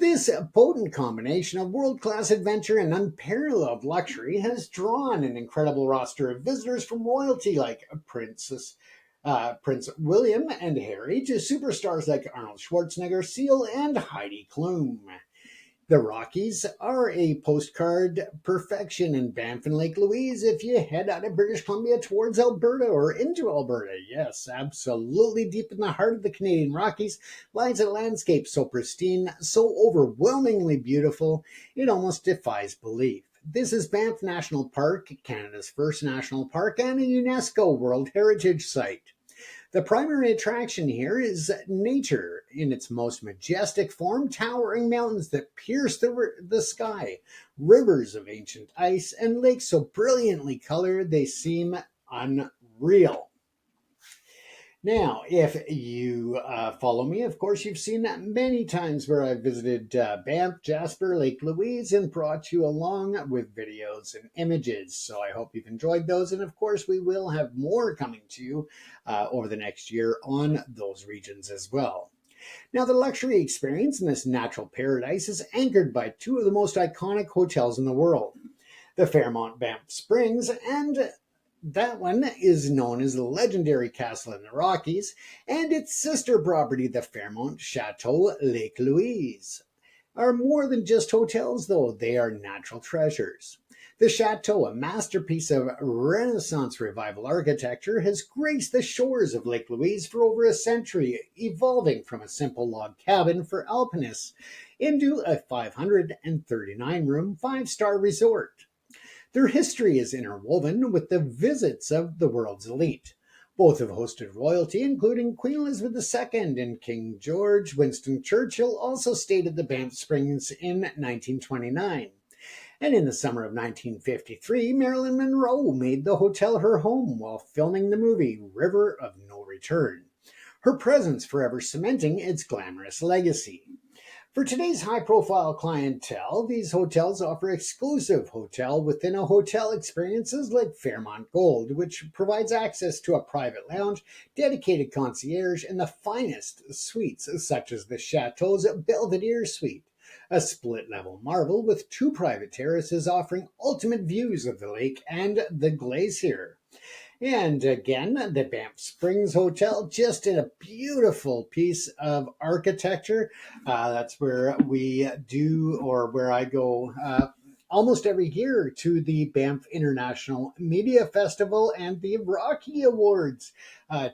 This potent combination of world-class adventure and unparalleled luxury has drawn an incredible roster of visitors from royalty like Prince William and Harry to superstars like Arnold Schwarzenegger, Seal, and Heidi Klum. The Rockies are a postcard perfection in Banff and Lake Louise if you head out of British Columbia towards Alberta or into Alberta. Yes, absolutely deep in the heart of the Canadian Rockies lies a landscape so pristine, so overwhelmingly beautiful, it almost defies belief. This is Banff National Park, Canada's first national park and a UNESCO World Heritage Site. The primary attraction here is nature in its most majestic form, towering mountains that pierce the sky, rivers of ancient ice, and lakes so brilliantly colored they seem unreal. Now, if you follow me, of course, you've seen that many times where I've visited Banff, Jasper, Lake Louise, and brought you along with videos and images. So I hope you've enjoyed those. And of course, we will have more coming to you over the next year on those regions as well. Now, the luxury experience in this natural paradise is anchored by two of the most iconic hotels in the world, the Fairmont Banff Springs and that one is known as the legendary castle in the Rockies, and its sister property, the Fairmont Chateau Lake Louise, are more than just hotels, though. They are natural treasures. The chateau, a masterpiece of Renaissance revival architecture, has graced the shores of Lake Louise for over a century, evolving from a simple log cabin for alpinists into a 539-room, five-star resort. Their history is interwoven with the visits of the world's elite. Both have hosted royalty, including Queen Elizabeth II and King George. Winston Churchill also stayed at the Banff Springs in 1929. And in the summer of 1953, Marilyn Monroe made the hotel her home while filming the movie River of No Return, her presence forever cementing its glamorous legacy. For today's high-profile clientele, these hotels offer exclusive hotel within a hotel experiences like Fairmont Gold, which provides access to a private lounge, dedicated concierge, and the finest suites such as the Chateau's Belvedere Suite, a split-level marvel with two private terraces offering ultimate views of the lake and the glacier. And again, the Banff Springs Hotel, just in a beautiful piece of architecture. That's where we do, or where I go almost every year to the Banff International Media Festival and the Rocky Awards.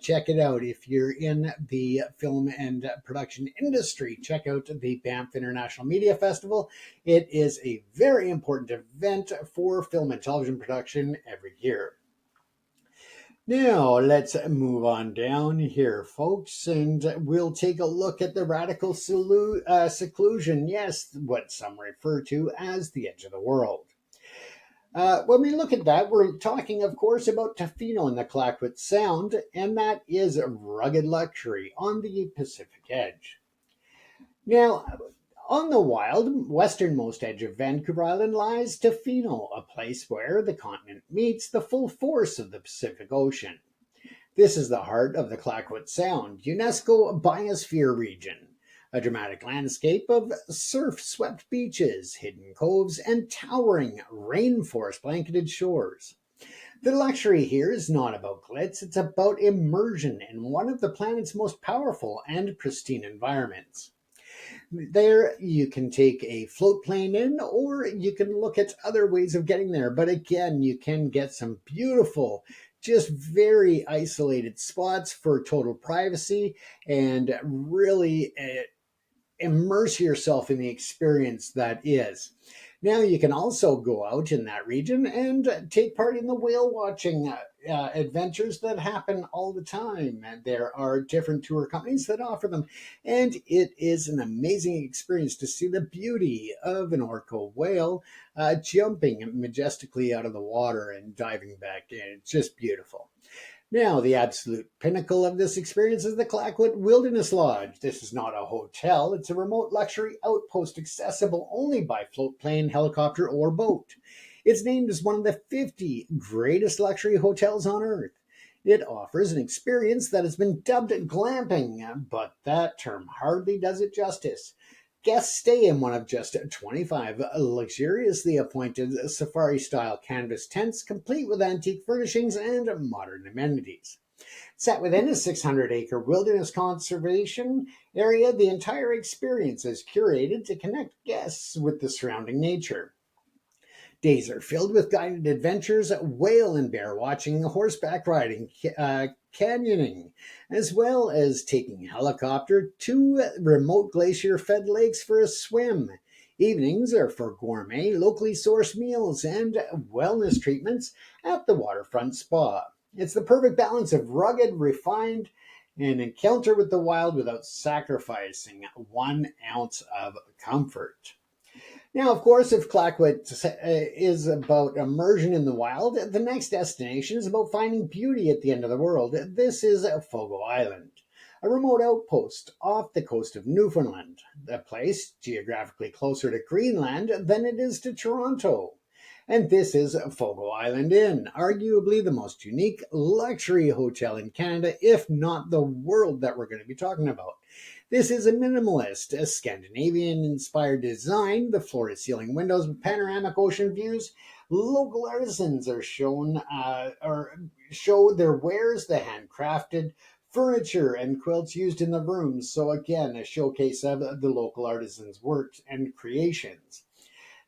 Check it out. If you're in the film and production industry, check out the Banff International Media Festival. It is a very important event for film and television production every year. Now, let's move on down here, folks, and we'll take a look at the radical seclusion. Yes, what some refer to as the edge of the world. When we look at that, we're talking, of course, about Tofino and the Clayoquot Sound, and that is rugged luxury on the Pacific edge. Now, on the wild westernmost edge of Vancouver Island lies Tofino, a place where the continent meets the full force of the Pacific Ocean. This is the heart of the Clayoquot Sound, UNESCO Biosphere region, a dramatic landscape of surf-swept beaches, hidden coves, and towering rainforest-blanketed shores. The luxury here is not about glitz, it's about immersion in one of the planet's most powerful and pristine environments. There, you can take a float plane in, or you can look at other ways of getting there. But again, you can get some beautiful, just very isolated spots for total privacy and really immerse yourself in the experience that is. Now, you can also go out in that region and take part in the whale watching adventures that happen all the time. And there are different tour companies that offer them. And it is an amazing experience to see the beauty of an orca whale jumping majestically out of the water and diving back in. It's just beautiful. Now, the absolute pinnacle of this experience is the Clayoquot Wilderness Lodge. This is not a hotel. It's a remote luxury outpost accessible only by float plane, helicopter, or boat. It's named as one of the 50 greatest luxury hotels on Earth. It offers an experience that has been dubbed glamping, but that term hardly does it justice. Guests stay in one of just 25 luxuriously appointed safari-style canvas tents, complete with antique furnishings and modern amenities. Set within a 600-acre wilderness conservation area, the entire experience is curated to connect guests with the surrounding nature. Days are filled with guided adventures, whale and bear watching, horseback riding, canyoning, as well as taking a helicopter to remote glacier-fed lakes for a swim. Evenings are for gourmet, locally sourced meals and wellness treatments at the waterfront spa. It's the perfect balance of rugged, refined, and encounter with the wild without sacrificing 1 ounce of comfort. Now, of course, if Clayoquot is about immersion in the wild, the next destination is about finding beauty at the end of the world. This is Fogo Island, a remote outpost off the coast of Newfoundland, a place geographically closer to Greenland than it is to Toronto. And this is Fogo Island Inn, arguably the most unique luxury hotel in Canada, if not the world, that we're going to be talking about. This is a minimalist, a Scandinavian-inspired design. The floor-to-ceiling windows with panoramic ocean views. Local artisans are shown or show their wares, the handcrafted furniture and quilts used in the rooms. So again, a showcase of the local artisans' works and creations.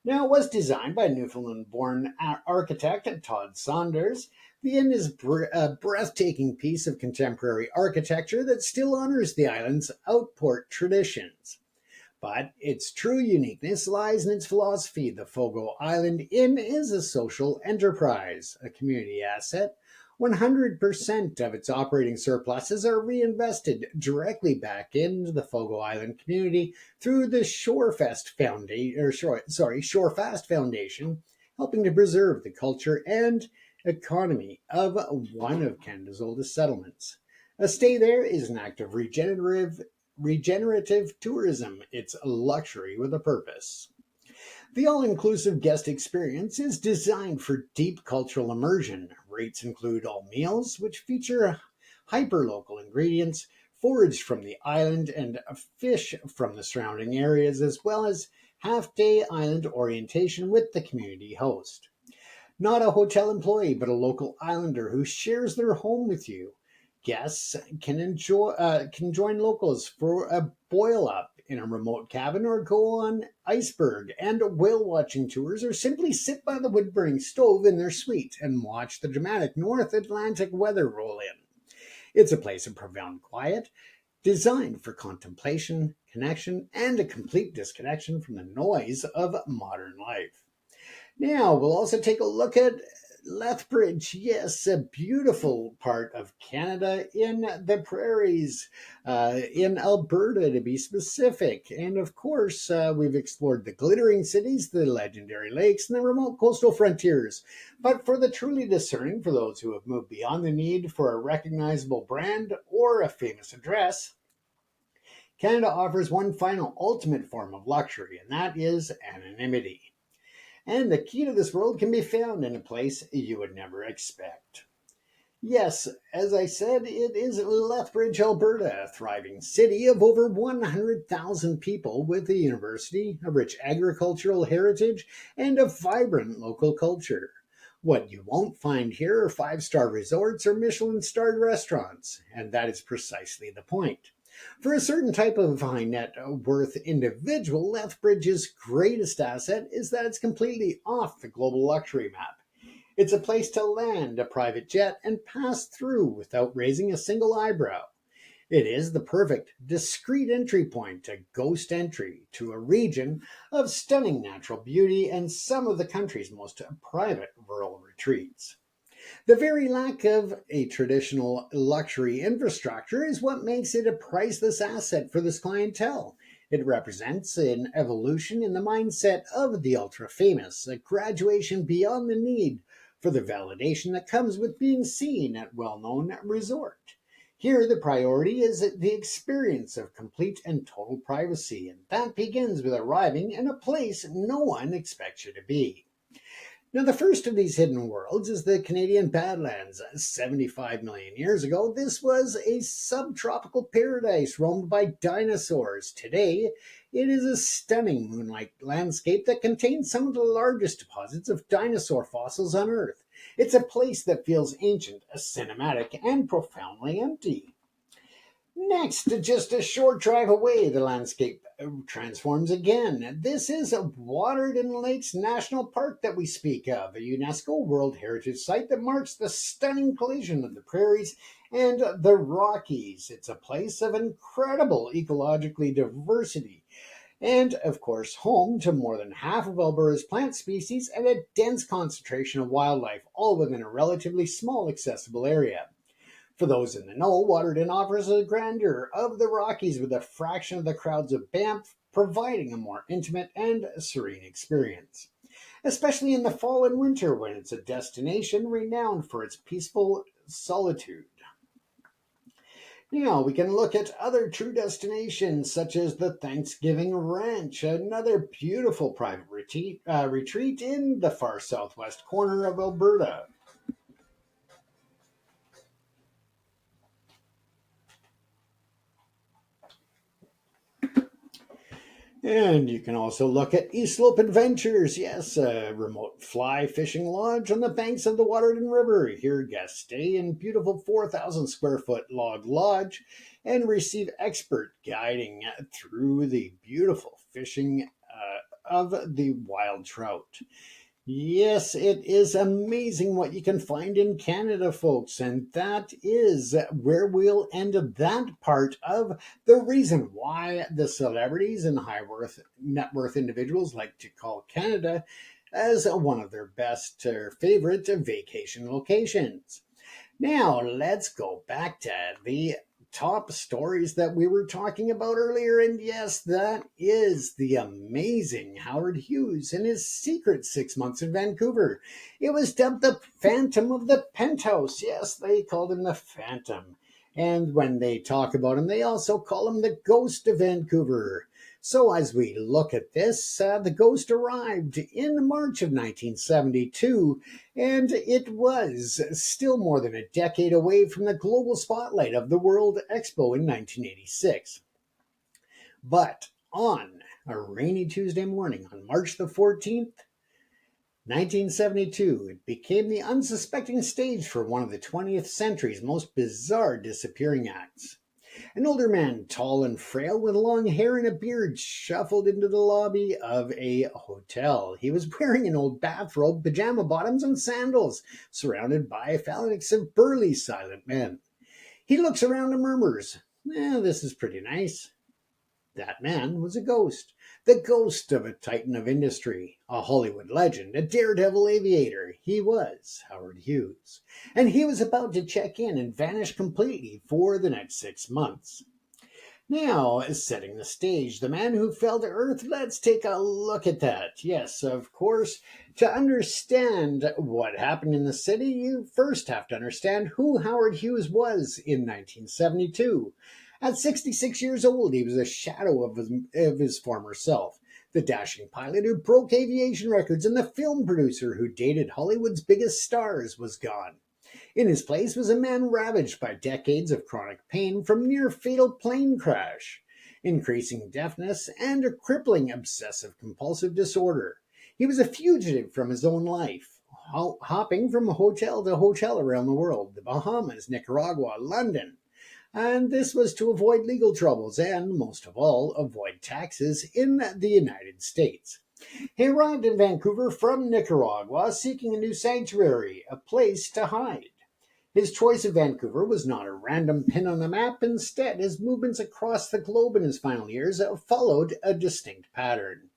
Now, it was designed by Newfoundland-born architect Todd Saunders. The inn is a breathtaking piece of contemporary architecture that still honors the island's outport traditions. But its true uniqueness lies in its philosophy. The Fogo Island Inn is a social enterprise, a community asset. 100% of its operating surpluses are reinvested directly back into the Fogo Island community through the Shorefast Foundation, helping to preserve the culture and economy of one of Canada's oldest settlements. A stay there is an act of regenerative tourism. It's a luxury with a purpose. The all-inclusive guest experience is designed for deep cultural immersion. Rates include all meals, which feature hyper-local ingredients, foraged from the island, and fish from the surrounding areas, as well as half-day island orientation with the community host. Not a hotel employee, but a local islander who shares their home with you. Guests can join locals for a boil up in a remote cabin, or go on iceberg and whale watching tours, or simply sit by the wood burning stove in their suite and watch the dramatic North Atlantic weather roll in. It's a place of profound quiet, designed for contemplation, connection, and a complete disconnection from the noise of modern life. Now, we'll also take a look at Lethbridge. Yes, a beautiful part of Canada in the prairies, in Alberta to be specific. And of course, we've explored the glittering cities, the legendary lakes, and the remote coastal frontiers. But for the truly discerning, for those who have moved beyond the need for a recognizable brand or a famous address, Canada offers one final ultimate form of luxury, and that is anonymity. And the key to this world can be found in a place you would never expect. Yes, as I said, it is Lethbridge, Alberta, a thriving city of over 100,000 people with a university, a rich agricultural heritage, and a vibrant local culture. What you won't find here are five-star resorts or Michelin-starred restaurants, and that is precisely the point. For a certain type of high net worth individual, Lethbridge's greatest asset is that it's completely off the global luxury map. It's a place to land a private jet and pass through without raising a single eyebrow. It is the perfect, discreet entry point, a ghost entry to a region of stunning natural beauty and some of the country's most private rural retreats. The very lack of a traditional luxury infrastructure is what makes it a priceless asset for this clientele. It represents an evolution in the mindset of the ultra famous, a graduation beyond the need for the validation that comes with being seen at well-known resort. Here, the priority is the experience of complete and total privacy, and that begins with arriving in a place no one expects you to be. Now, the first of these hidden worlds is the Canadian Badlands. 75 million years ago, this was a subtropical paradise roamed by dinosaurs. Today, it is a stunning moonlight landscape that contains some of the largest deposits of dinosaur fossils on Earth. It's a place that feels ancient, cinematic, and profoundly empty. Next, just a short drive away, the landscape transforms again. This is a Waterton Lakes National Park that we speak of, a UNESCO World Heritage Site that marks the stunning collision of the prairies and the Rockies. It's a place of incredible ecologically diversity and, of course, home to more than half of Alberta's plant species and a dense concentration of wildlife, all within a relatively small accessible area. For those in the know, Waterton offers the grandeur of the Rockies with a fraction of the crowds of Banff, providing a more intimate and serene experience, especially in the fall and winter when it's a destination renowned for its peaceful solitude. Now, we can look at other true destinations such as the Thanksgiving Ranch, another beautiful private retreat in the far southwest corner of Alberta. And you can also look at East Slope Adventures. Yes, a remote fly fishing lodge on the banks of the Waterton River. Here, guests stay in beautiful 4,000 square foot log lodge and receive expert guiding through the beautiful fishing of the wild trout. Yes, it is amazing what you can find in Canada, folks. And that is where we'll end that part of the reason why the celebrities and net worth individuals like to call Canada as one of their best or favorite vacation locations. Now, let's go back to the top stories that we were talking about earlier. And yes, that is the amazing Howard Hughes and his secret 6 months in Vancouver. It was dubbed the Phantom of the Penthouse. Yes, they called him the Phantom. And when they talk about him, they also call him the Ghost of Vancouver. So, as we look at this, the ghost arrived in March of 1972, and it was still more than a decade away from the global spotlight of the World Expo in 1986. But on a rainy Tuesday morning on March the 14th, 1972, it became the unsuspecting stage for one of the 20th century's most bizarre disappearing acts. An older man, tall and frail, with long hair and a beard, shuffled into the lobby of a hotel. He was wearing an old bathrobe, pajama bottoms, and sandals, surrounded by a phalanx of burly, silent men. He looks around and murmurs, this is pretty nice. That man was a ghost. The ghost of a titan of industry, a Hollywood legend, a daredevil aviator. He was Howard Hughes. And he was about to check in and vanish completely for the next 6 months. Now, setting the stage, the man who fell to earth, let's take a look at that. Yes, of course, to understand what happened in the city, you first have to understand who Howard Hughes was in 1972. At 66 years old, he was a shadow of his former self. The dashing pilot who broke aviation records and the film producer who dated Hollywood's biggest stars was gone. In his place was a man ravaged by decades of chronic pain from near fatal plane crash, increasing deafness, and a crippling obsessive compulsive disorder. He was a fugitive from his own life, hopping from hotel to hotel around the world, the Bahamas, Nicaragua, London. And this was to avoid legal troubles and, most of all, avoid taxes in the United States. He arrived in Vancouver from Nicaragua seeking a new sanctuary, a place to hide. His choice of Vancouver was not a random pin on the map. Instead, his movements across the globe in his final years followed a distinct pattern.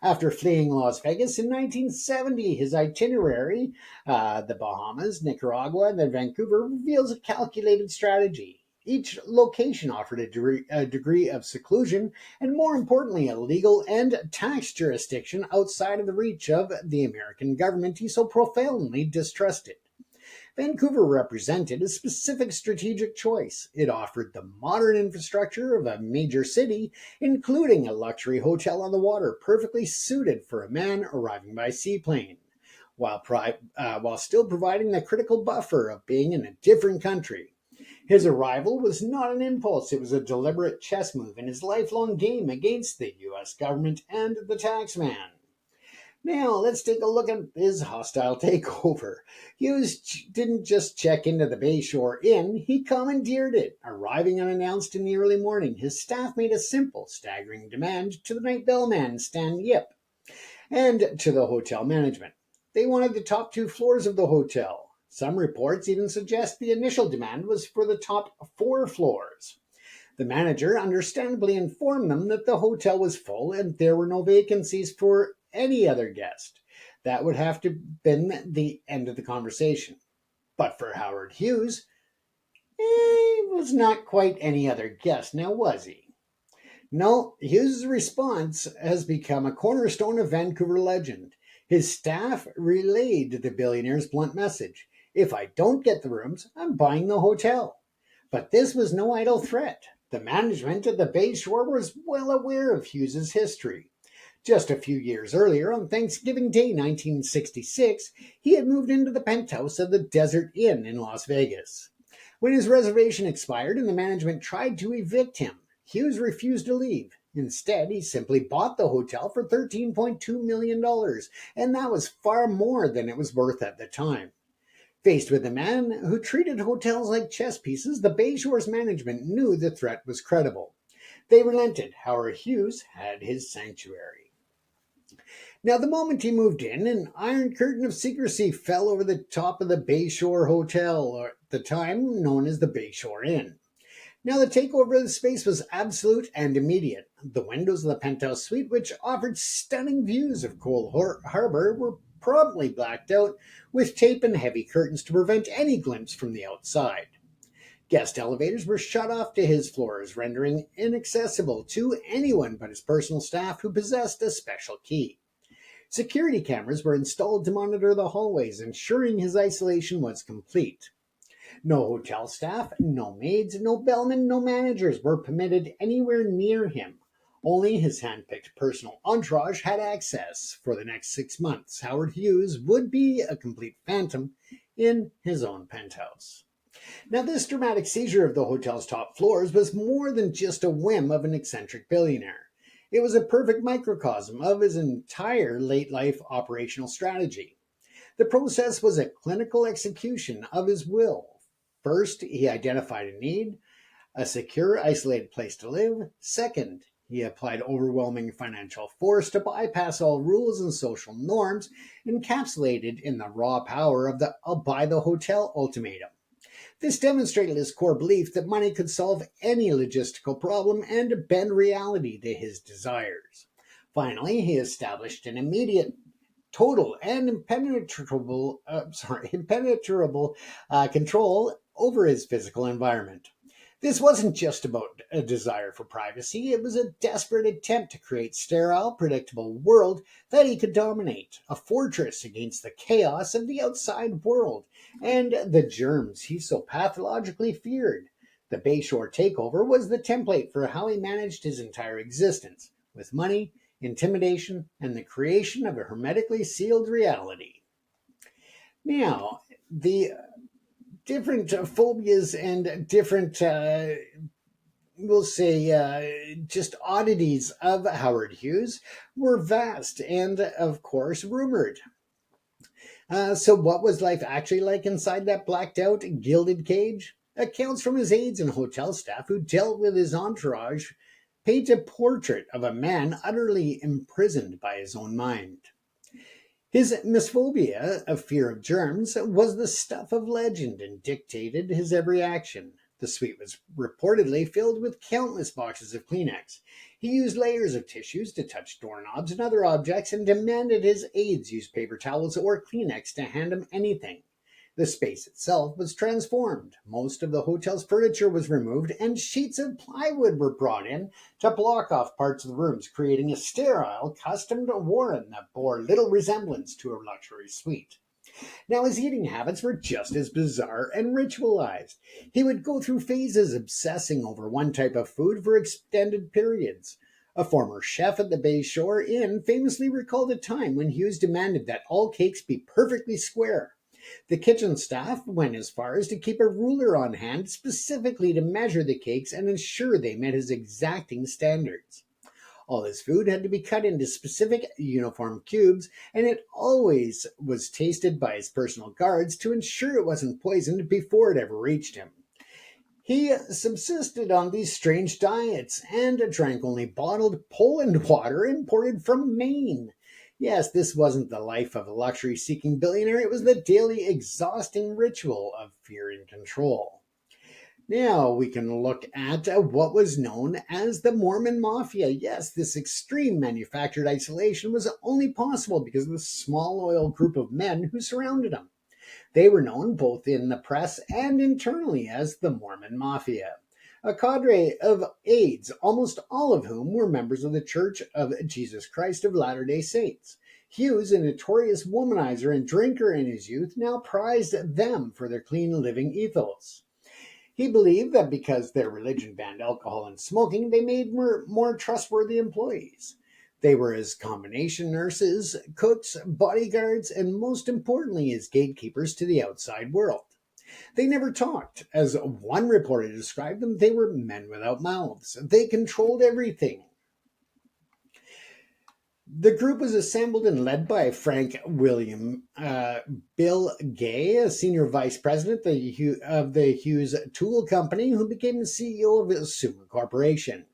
After fleeing Las Vegas in 1970, his itinerary, the Bahamas, Nicaragua, and then Vancouver, reveals a calculated strategy. Each location offered a degree of seclusion and, more importantly, a legal and tax jurisdiction outside of the reach of the American government he so profoundly distrusted. Vancouver represented a specific strategic choice. It offered the modern infrastructure of a major city, including a luxury hotel on the water perfectly suited for a man arriving by seaplane. while still providing the critical buffer of being in a different country. His arrival was not an impulse, it was a deliberate chess move in his lifelong game against the US government and the taxman. Now, let's take a look at his hostile takeover. Hughes didn't just check into the Bayshore Inn, he commandeered it. Arriving unannounced in the early morning, his staff made a simple, staggering demand to the night bellman, Stan Yip, and to the hotel management. They wanted the top two floors of the hotel. Some reports even suggest the initial demand was for the top four floors. The manager understandably informed them that the hotel was full and there were no vacancies for any other guest. That would have to have been the end of the conversation. But for Howard Hughes, he was not quite any other guest, now was he? No, Hughes' response has become a cornerstone of Vancouver legend. His staff relayed the billionaire's blunt message: if I don't get the rooms, I'm buying the hotel. But this was no idle threat. The management of the Bayshore was well aware of Hughes's history. Just a few years earlier, on Thanksgiving Day 1966, he had moved into the penthouse of the Desert Inn in Las Vegas. When his reservation expired and the management tried to evict him, Hughes refused to leave. Instead, he simply bought the hotel for $13.2 million, and that was far more than it was worth at the time. Faced with a man who treated hotels like chess pieces, the Bayshore's management knew the threat was credible. They relented. Howard Hughes had his sanctuary. Now, the moment he moved in, an iron curtain of secrecy fell over the top of the Bayshore Hotel, or at the time known as the Bayshore Inn. Now, the takeover of the space was absolute and immediate. The windows of the penthouse suite, which offered stunning views of Cold Harbor, were promptly blacked out with tape and heavy curtains to prevent any glimpse from the outside. Guest elevators were shut off to his floors, rendering inaccessible to anyone but his personal staff who possessed a special key. Security cameras were installed to monitor the hallways, ensuring his isolation was complete. No hotel staff, no maids, no bellmen, no managers were permitted anywhere near him. Only his hand-picked personal entourage had access. For the next 6 months, Howard Hughes would be a complete phantom in his own penthouse. Now, this dramatic seizure of the hotel's top floors was more than just a whim of an eccentric billionaire. It was a perfect microcosm of his entire late-life operational strategy. The process was a clinical execution of his will. First, he identified a need, a secure, isolated place to live. Second, he applied overwhelming financial force to bypass all rules and social norms, encapsulated in the raw power of the "I'll buy the hotel" ultimatum. This demonstrated his core belief that money could solve any logistical problem and bend reality to his desires. Finally, he established an immediate, total, and impenetrable control over his physical environment. This wasn't just about a desire for privacy, it was a desperate attempt to create a sterile, predictable world that he could dominate, a fortress against the chaos of the outside world and the germs he so pathologically feared. The Bayshore takeover was the template for how he managed his entire existence, with money, intimidation, and the creation of a hermetically sealed reality. Now, the different phobias and different, we'll say, just oddities of Howard Hughes were vast and, of course, rumored. So, what was life actually like inside that blacked out, gilded cage? Accounts from his aides and hotel staff who dealt with his entourage paint a portrait of a man utterly imprisoned by his own mind. His misphobia, a fear of germs, was the stuff of legend and dictated his every action. The suite was reportedly filled with countless boxes of Kleenex. He used layers of tissues to touch doorknobs and other objects and demanded his aides use paper towels or Kleenex to hand him anything. The space itself was transformed. Most of the hotel's furniture was removed, and sheets of plywood were brought in to block off parts of the rooms, creating a sterile, custom warren that bore little resemblance to a luxury suite. Now, his eating habits were just as bizarre and ritualized. He would go through phases obsessing over one type of food for extended periods. A former chef at the Bayshore Inn famously recalled a time when Hughes demanded that all cakes be perfectly square. The kitchen staff went as far as to keep a ruler on hand specifically to measure the cakes and ensure they met his exacting standards. All his food had to be cut into specific uniform cubes, and it always was tasted by his personal guards to ensure it wasn't poisoned before it ever reached him. He subsisted on these strange diets and drank only bottled Poland water imported from Maine. Yes, this wasn't the life of a luxury seeking billionaire, it was the daily exhausting ritual of fear and control. Now we can look at what was known as the Mormon Mafia. Yes, this extreme manufactured isolation was only possible because of the small loyal group of men who surrounded him. They were known both in the press and internally as the Mormon Mafia, a cadre of aides, almost all of whom were members of the Church of Jesus Christ of Latter-day Saints. Hughes, a notorious womanizer and drinker in his youth, now prized them for their clean living ethos. He believed that because their religion banned alcohol and smoking, they made more trustworthy employees. They were his combination nurses, cooks, bodyguards, and most importantly, his gatekeepers to the outside world. They never talked. As one reporter described them, they were men without mouths. They controlled everything. The group was assembled and led by Frank William Bill Gay, a senior vice president of the Hughes Tool Company, who became the CEO of Summa Corporation.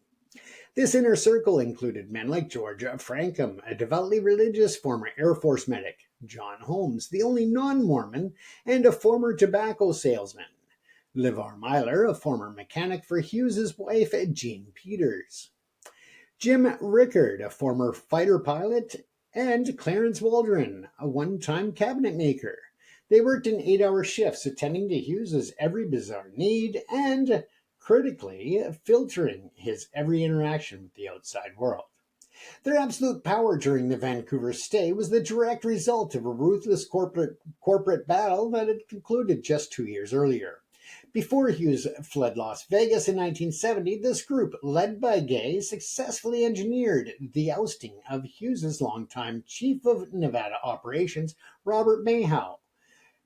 This inner circle included men like George Frankham, a devoutly religious former Air Force medic, John Holmes, the only non-Mormon, and a former tobacco salesman, LeVar Myler, a former mechanic for Hughes's wife, Jean Peters, Jim Rickard, a former fighter pilot, and Clarence Waldron, a one-time cabinet maker. They worked in 8-hour shifts, attending to Hughes's every bizarre need and, critically, filtering his every interaction with the outside world. Their absolute power during the Vancouver stay was the direct result of a ruthless corporate battle that had concluded just 2 years earlier. Before Hughes fled Las Vegas in 1970, this group, led by Gay, successfully engineered the ousting of Hughes's longtime chief of Nevada operations, Robert Mayhow.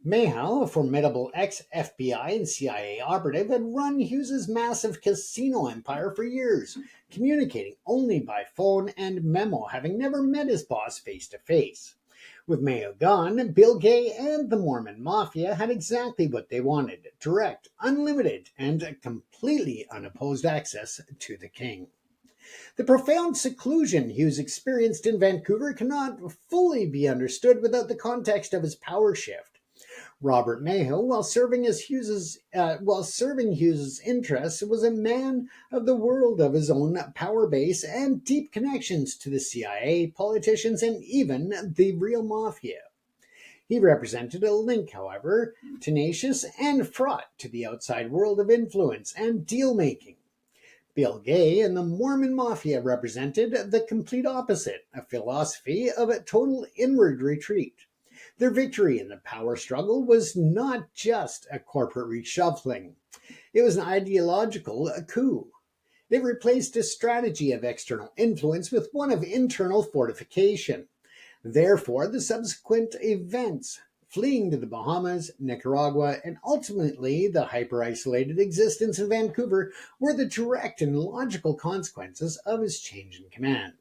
Mayhow, a formidable ex-FBI and CIA operative, had run Hughes's massive casino empire for years, communicating only by phone and memo, having never met his boss face to face. With Mayo gone, Bill Gay and the Mormon Mafia had exactly what they wanted: direct, unlimited, and completely unopposed access to the king. The profound seclusion Hughes experienced in Vancouver cannot fully be understood without the context of his power shift. Robert Mayhew, while serving Hughes's interests, was a man of the world of his own power base and deep connections to the CIA, politicians, and even the real mafia. He represented a link, however, tenacious and fraught to the outside world of influence and deal-making. Bill Gay and the Mormon Mafia represented the complete opposite, a philosophy of a total inward retreat. Their victory in the power struggle was not just a corporate reshuffling. It was an ideological coup. It replaced a strategy of external influence with one of internal fortification. Therefore, the subsequent events, fleeing to the Bahamas, Nicaragua, and ultimately the hyper-isolated existence in Vancouver, were the direct and logical consequences of his change in command.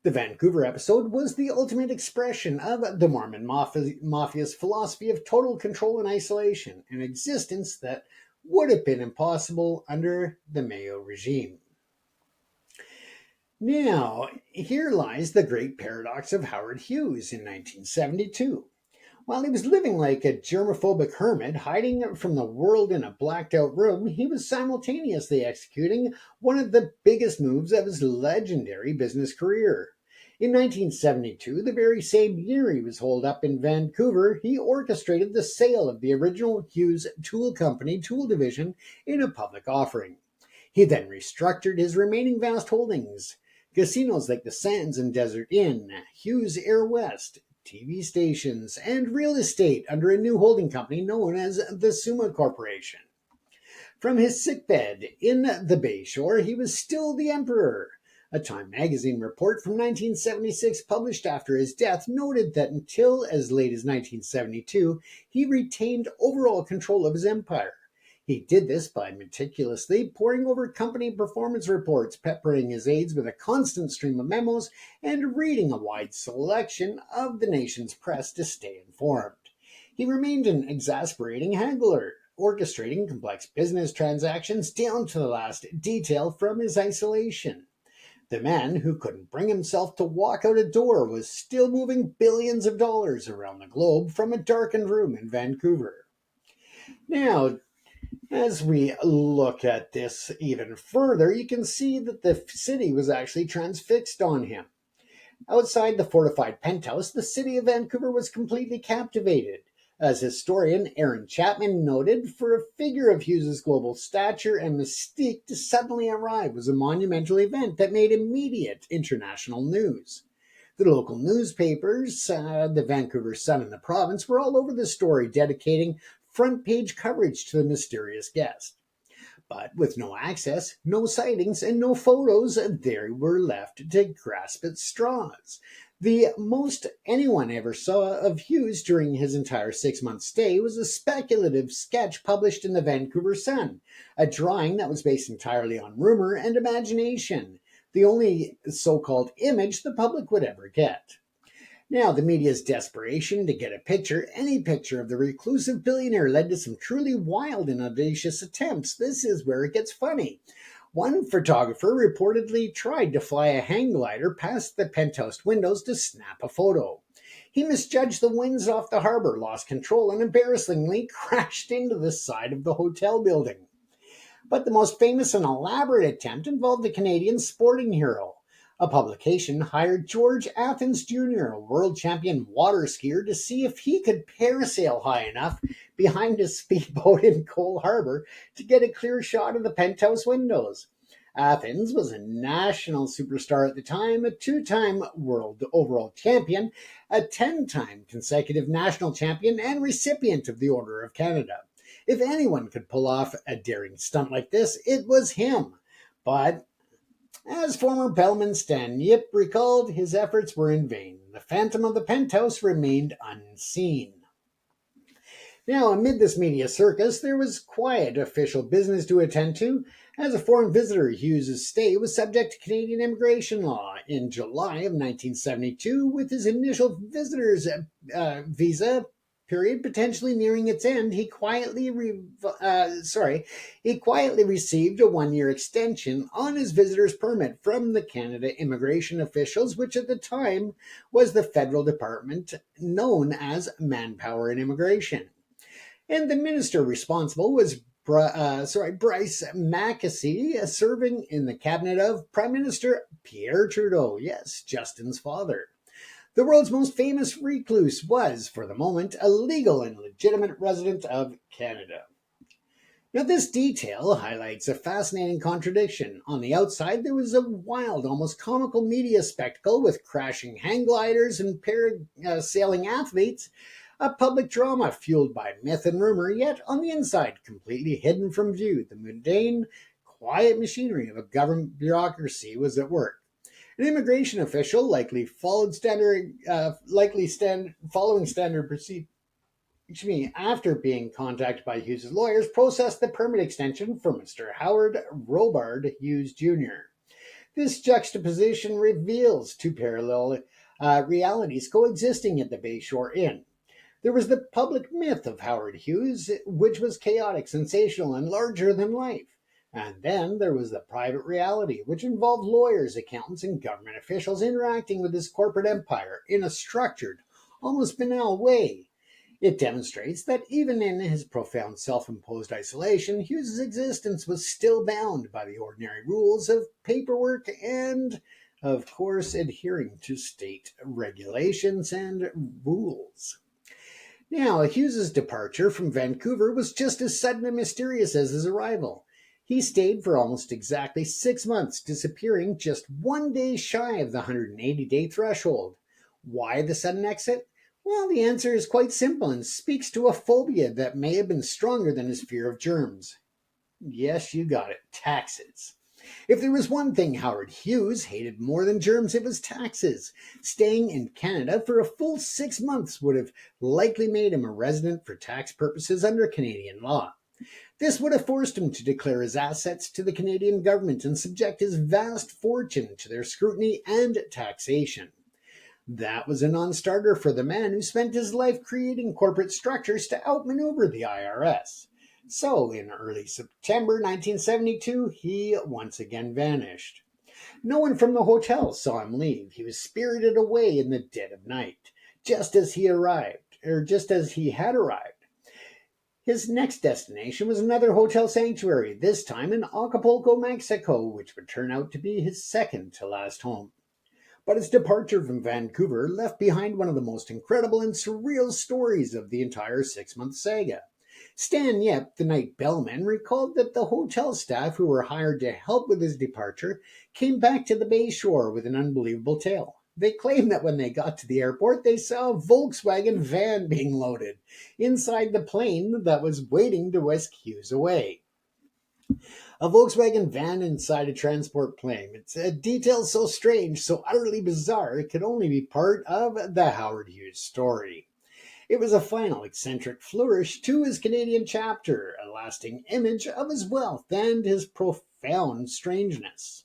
The Vancouver episode was the ultimate expression of the Mormon Mafia's philosophy of total control and isolation, an existence that would have been impossible under the Mayo regime. Now, here lies the great paradox of Howard Hughes in 1972. While he was living like a germophobic hermit, hiding from the world in a blacked out room, he was simultaneously executing one of the biggest moves of his legendary business career. In 1972, the very same year he was holed up in Vancouver, he orchestrated the sale of the original Hughes Tool Company tool division in a public offering. He then restructured his remaining vast holdings. Casinos like the Sands and Desert Inn, Hughes Air West, TV stations, and real estate under a new holding company known as the Summa Corporation. From his sickbed in the Bayshore, he was still the emperor. A Time magazine report from 1976 published after his death noted that until as late as 1972, he retained overall control of his empire. He did this by meticulously poring over company performance reports, peppering his aides with a constant stream of memos, and reading a wide selection of the nation's press to stay informed. He remained an exasperating haggler, orchestrating complex business transactions down to the last detail from his isolation. The man who couldn't bring himself to walk out a door was still moving billions of dollars around the globe from a darkened room in Vancouver. Now, as we look at this even further, you can see that the city was actually transfixed on him. Outside the fortified penthouse, the city of Vancouver was completely captivated. As historian Aaron Chapman noted, for a figure of Hughes's global stature and mystique to suddenly arrive was a monumental event that made immediate international news. The local newspapers, the Vancouver Sun and the Province, were all over the story, dedicating front page coverage to the mysterious guest. But with no access, no sightings, and no photos, they were left to grasp at straws. The most anyone ever saw of Hughes during his entire 6 month stay was a speculative sketch published in the Vancouver Sun, a drawing that was based entirely on rumor and imagination, the only so called image the public would ever get. Now, the media's desperation to get a picture, any picture of the reclusive billionaire, led to some truly wild and audacious attempts. This is where it gets funny. One photographer reportedly tried to fly a hang glider past the penthouse windows to snap a photo. He misjudged the winds off the harbor, lost control, and embarrassingly crashed into the side of the hotel building. But the most famous and elaborate attempt involved the Canadian sporting hero. A publication hired George Athens Jr., a world champion water skier, to see if he could parasail high enough behind a speedboat in Cole Harbor to get a clear shot of the penthouse windows. Athens was a national superstar at the time, a two-time world overall champion, a 10-time consecutive national champion, and recipient of the Order of Canada. If anyone could pull off a daring stunt like this, it was him. But as former bellman Stan Yip recalled, his efforts were in vain. The phantom of the penthouse remained unseen. Now, amid this media circus, there was quiet official business to attend to. As a foreign visitor, Hughes' stay was subject to Canadian immigration law. In July of 1972, with his initial visitor's visa period potentially nearing its end, he quietly received a 1 year extension on his visitor's permit from the Canada immigration officials, which at the time was the federal department known as Manpower and Immigration. And the minister responsible was Bryce Mackesy, serving in the cabinet of Prime Minister Pierre Trudeau, yes, Justin's father. The world's most famous recluse was, for the moment, a legal and legitimate resident of Canada. Now, this detail highlights a fascinating contradiction. On the outside, there was a wild, almost comical media spectacle with crashing hang gliders and parasailing athletes, a public drama fueled by myth and rumor, yet on the inside, completely hidden from view, the mundane, quiet machinery of a government bureaucracy was at work. An immigration official following standard procedure. After being contacted by Hughes' lawyers, processed the permit extension for Mr. Howard Robard Hughes Jr. This juxtaposition reveals two parallel realities coexisting at the Bayshore Inn. There was the public myth of Howard Hughes, which was chaotic, sensational, and larger than life. And then there was the private reality, which involved lawyers, accountants, and government officials interacting with his corporate empire in a structured, almost banal way. It demonstrates that even in his profound self-imposed isolation, Hughes' existence was still bound by the ordinary rules of paperwork and, of course, adhering to state regulations and rules. Now, Hughes' departure from Vancouver was just as sudden and mysterious as his arrival. He stayed for almost exactly 6 months, disappearing just 1 day shy of the 180-day threshold. Why the sudden exit? Well, the answer is quite simple and speaks to a phobia that may have been stronger than his fear of germs. Yes, you got it, taxes. If there was one thing Howard Hughes hated more than germs, it was taxes. Staying in Canada for a full 6 months would have likely made him a resident for tax purposes under Canadian law. This would have forced him to declare his assets to the Canadian government and subject his vast fortune to their scrutiny and taxation. That was a non starter for the man who spent his life creating corporate structures to outmaneuver the IRS. So, in early September 1972, he once again vanished. No one from the hotel saw him leave. He was spirited away in the dead of night, just as he had arrived. His next destination was another hotel sanctuary, this time in Acapulco, Mexico, which would turn out to be his second to last home. But his departure from Vancouver left behind one of the most incredible and surreal stories of the entire 6 month saga. Stan Yep, the night bellman, recalled that the hotel staff who were hired to help with his departure came back to the Bay Shore with an unbelievable tale. They claimed that when they got to the airport, they saw a Volkswagen van being loaded inside the plane that was waiting to whisk Hughes away. A Volkswagen van inside a transport plane. It's a detail so strange, so utterly bizarre, it could only be part of the Howard Hughes story. It was a final eccentric flourish to his Canadian chapter, a lasting image of his wealth and his profound strangeness.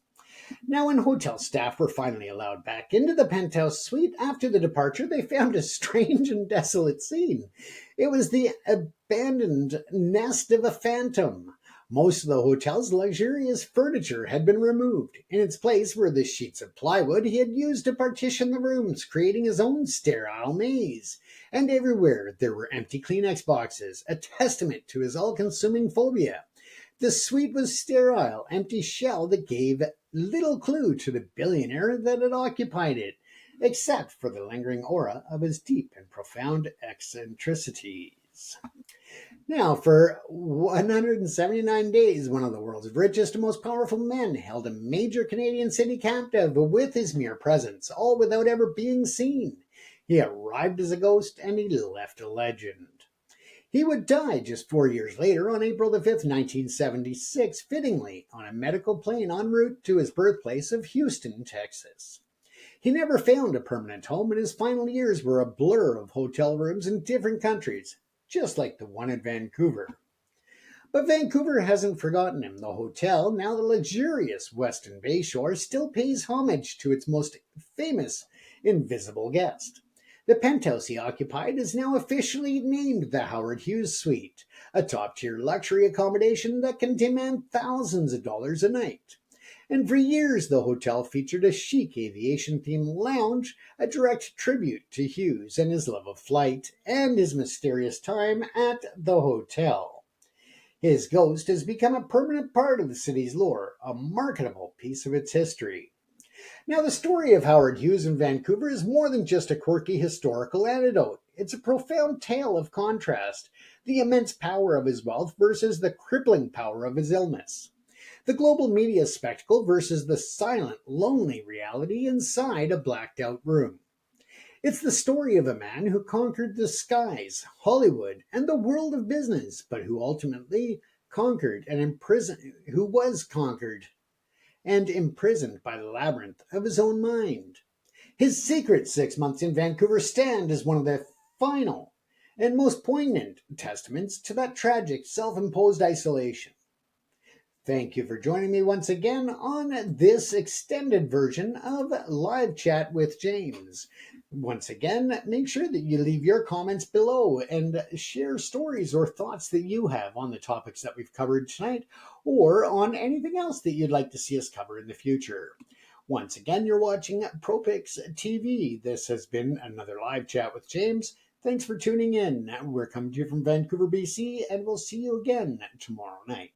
Now, when hotel staff were finally allowed back into the penthouse suite after the departure, they found a strange and desolate scene. It was the abandoned nest of a phantom. Most of the hotel's luxurious furniture had been removed. In its place were the sheets of plywood he had used to partition the rooms, creating his own sterile maze. And everywhere there were empty Kleenex boxes, a testament to his all-consuming phobia. The suite was sterile, empty shell that gave little clue to the billionaire that had occupied it, except for the lingering aura of his deep and profound eccentricities. Now, for 179 days, one of the world's richest and most powerful men held a major Canadian city captive with his mere presence, all without ever being seen. He arrived as a ghost and he left a legend. He would die just 4 years later on April the 5th, 1976, fittingly on a medical plane en route to his birthplace of Houston, Texas. He never found a permanent home, and his final years were a blur of hotel rooms in different countries, just like the one at Vancouver. But Vancouver hasn't forgotten him. The hotel, now the luxurious Westin Bay Shore, still pays homage to its most famous invisible guest. The penthouse he occupied is now officially named the Howard Hughes Suite, a top-tier luxury accommodation that can demand thousands of dollars a night. And for years, the hotel featured a chic aviation-themed lounge, a direct tribute to Hughes and his love of flight and his mysterious time at the hotel. His ghost has become a permanent part of the city's lore, a marketable piece of its history. Now, the story of Howard Hughes in Vancouver is more than just a quirky historical anecdote. It's a profound tale of contrast, the immense power of his wealth versus the crippling power of his illness. The global media spectacle versus the silent, lonely reality inside a blacked out room. It's the story of a man who conquered the skies, Hollywood, and the world of business, but who ultimately was conquered and imprisoned by the labyrinth of his own mind. His secret 6 months in Vancouver stand as one of the final and most poignant testaments to that tragic self-imposed isolation. Thank you for joining me once again on this extended version of Live Chat with James. Once again, make sure that you leave your comments below and share stories or thoughts that you have on the topics that we've covered tonight or on anything else that you'd like to see us cover in the future. Once again, you're watching ProPix TV. This has been another Live Chat with James. Thanks for tuning in. We're coming to you from Vancouver, BC, and we'll see you again tomorrow night.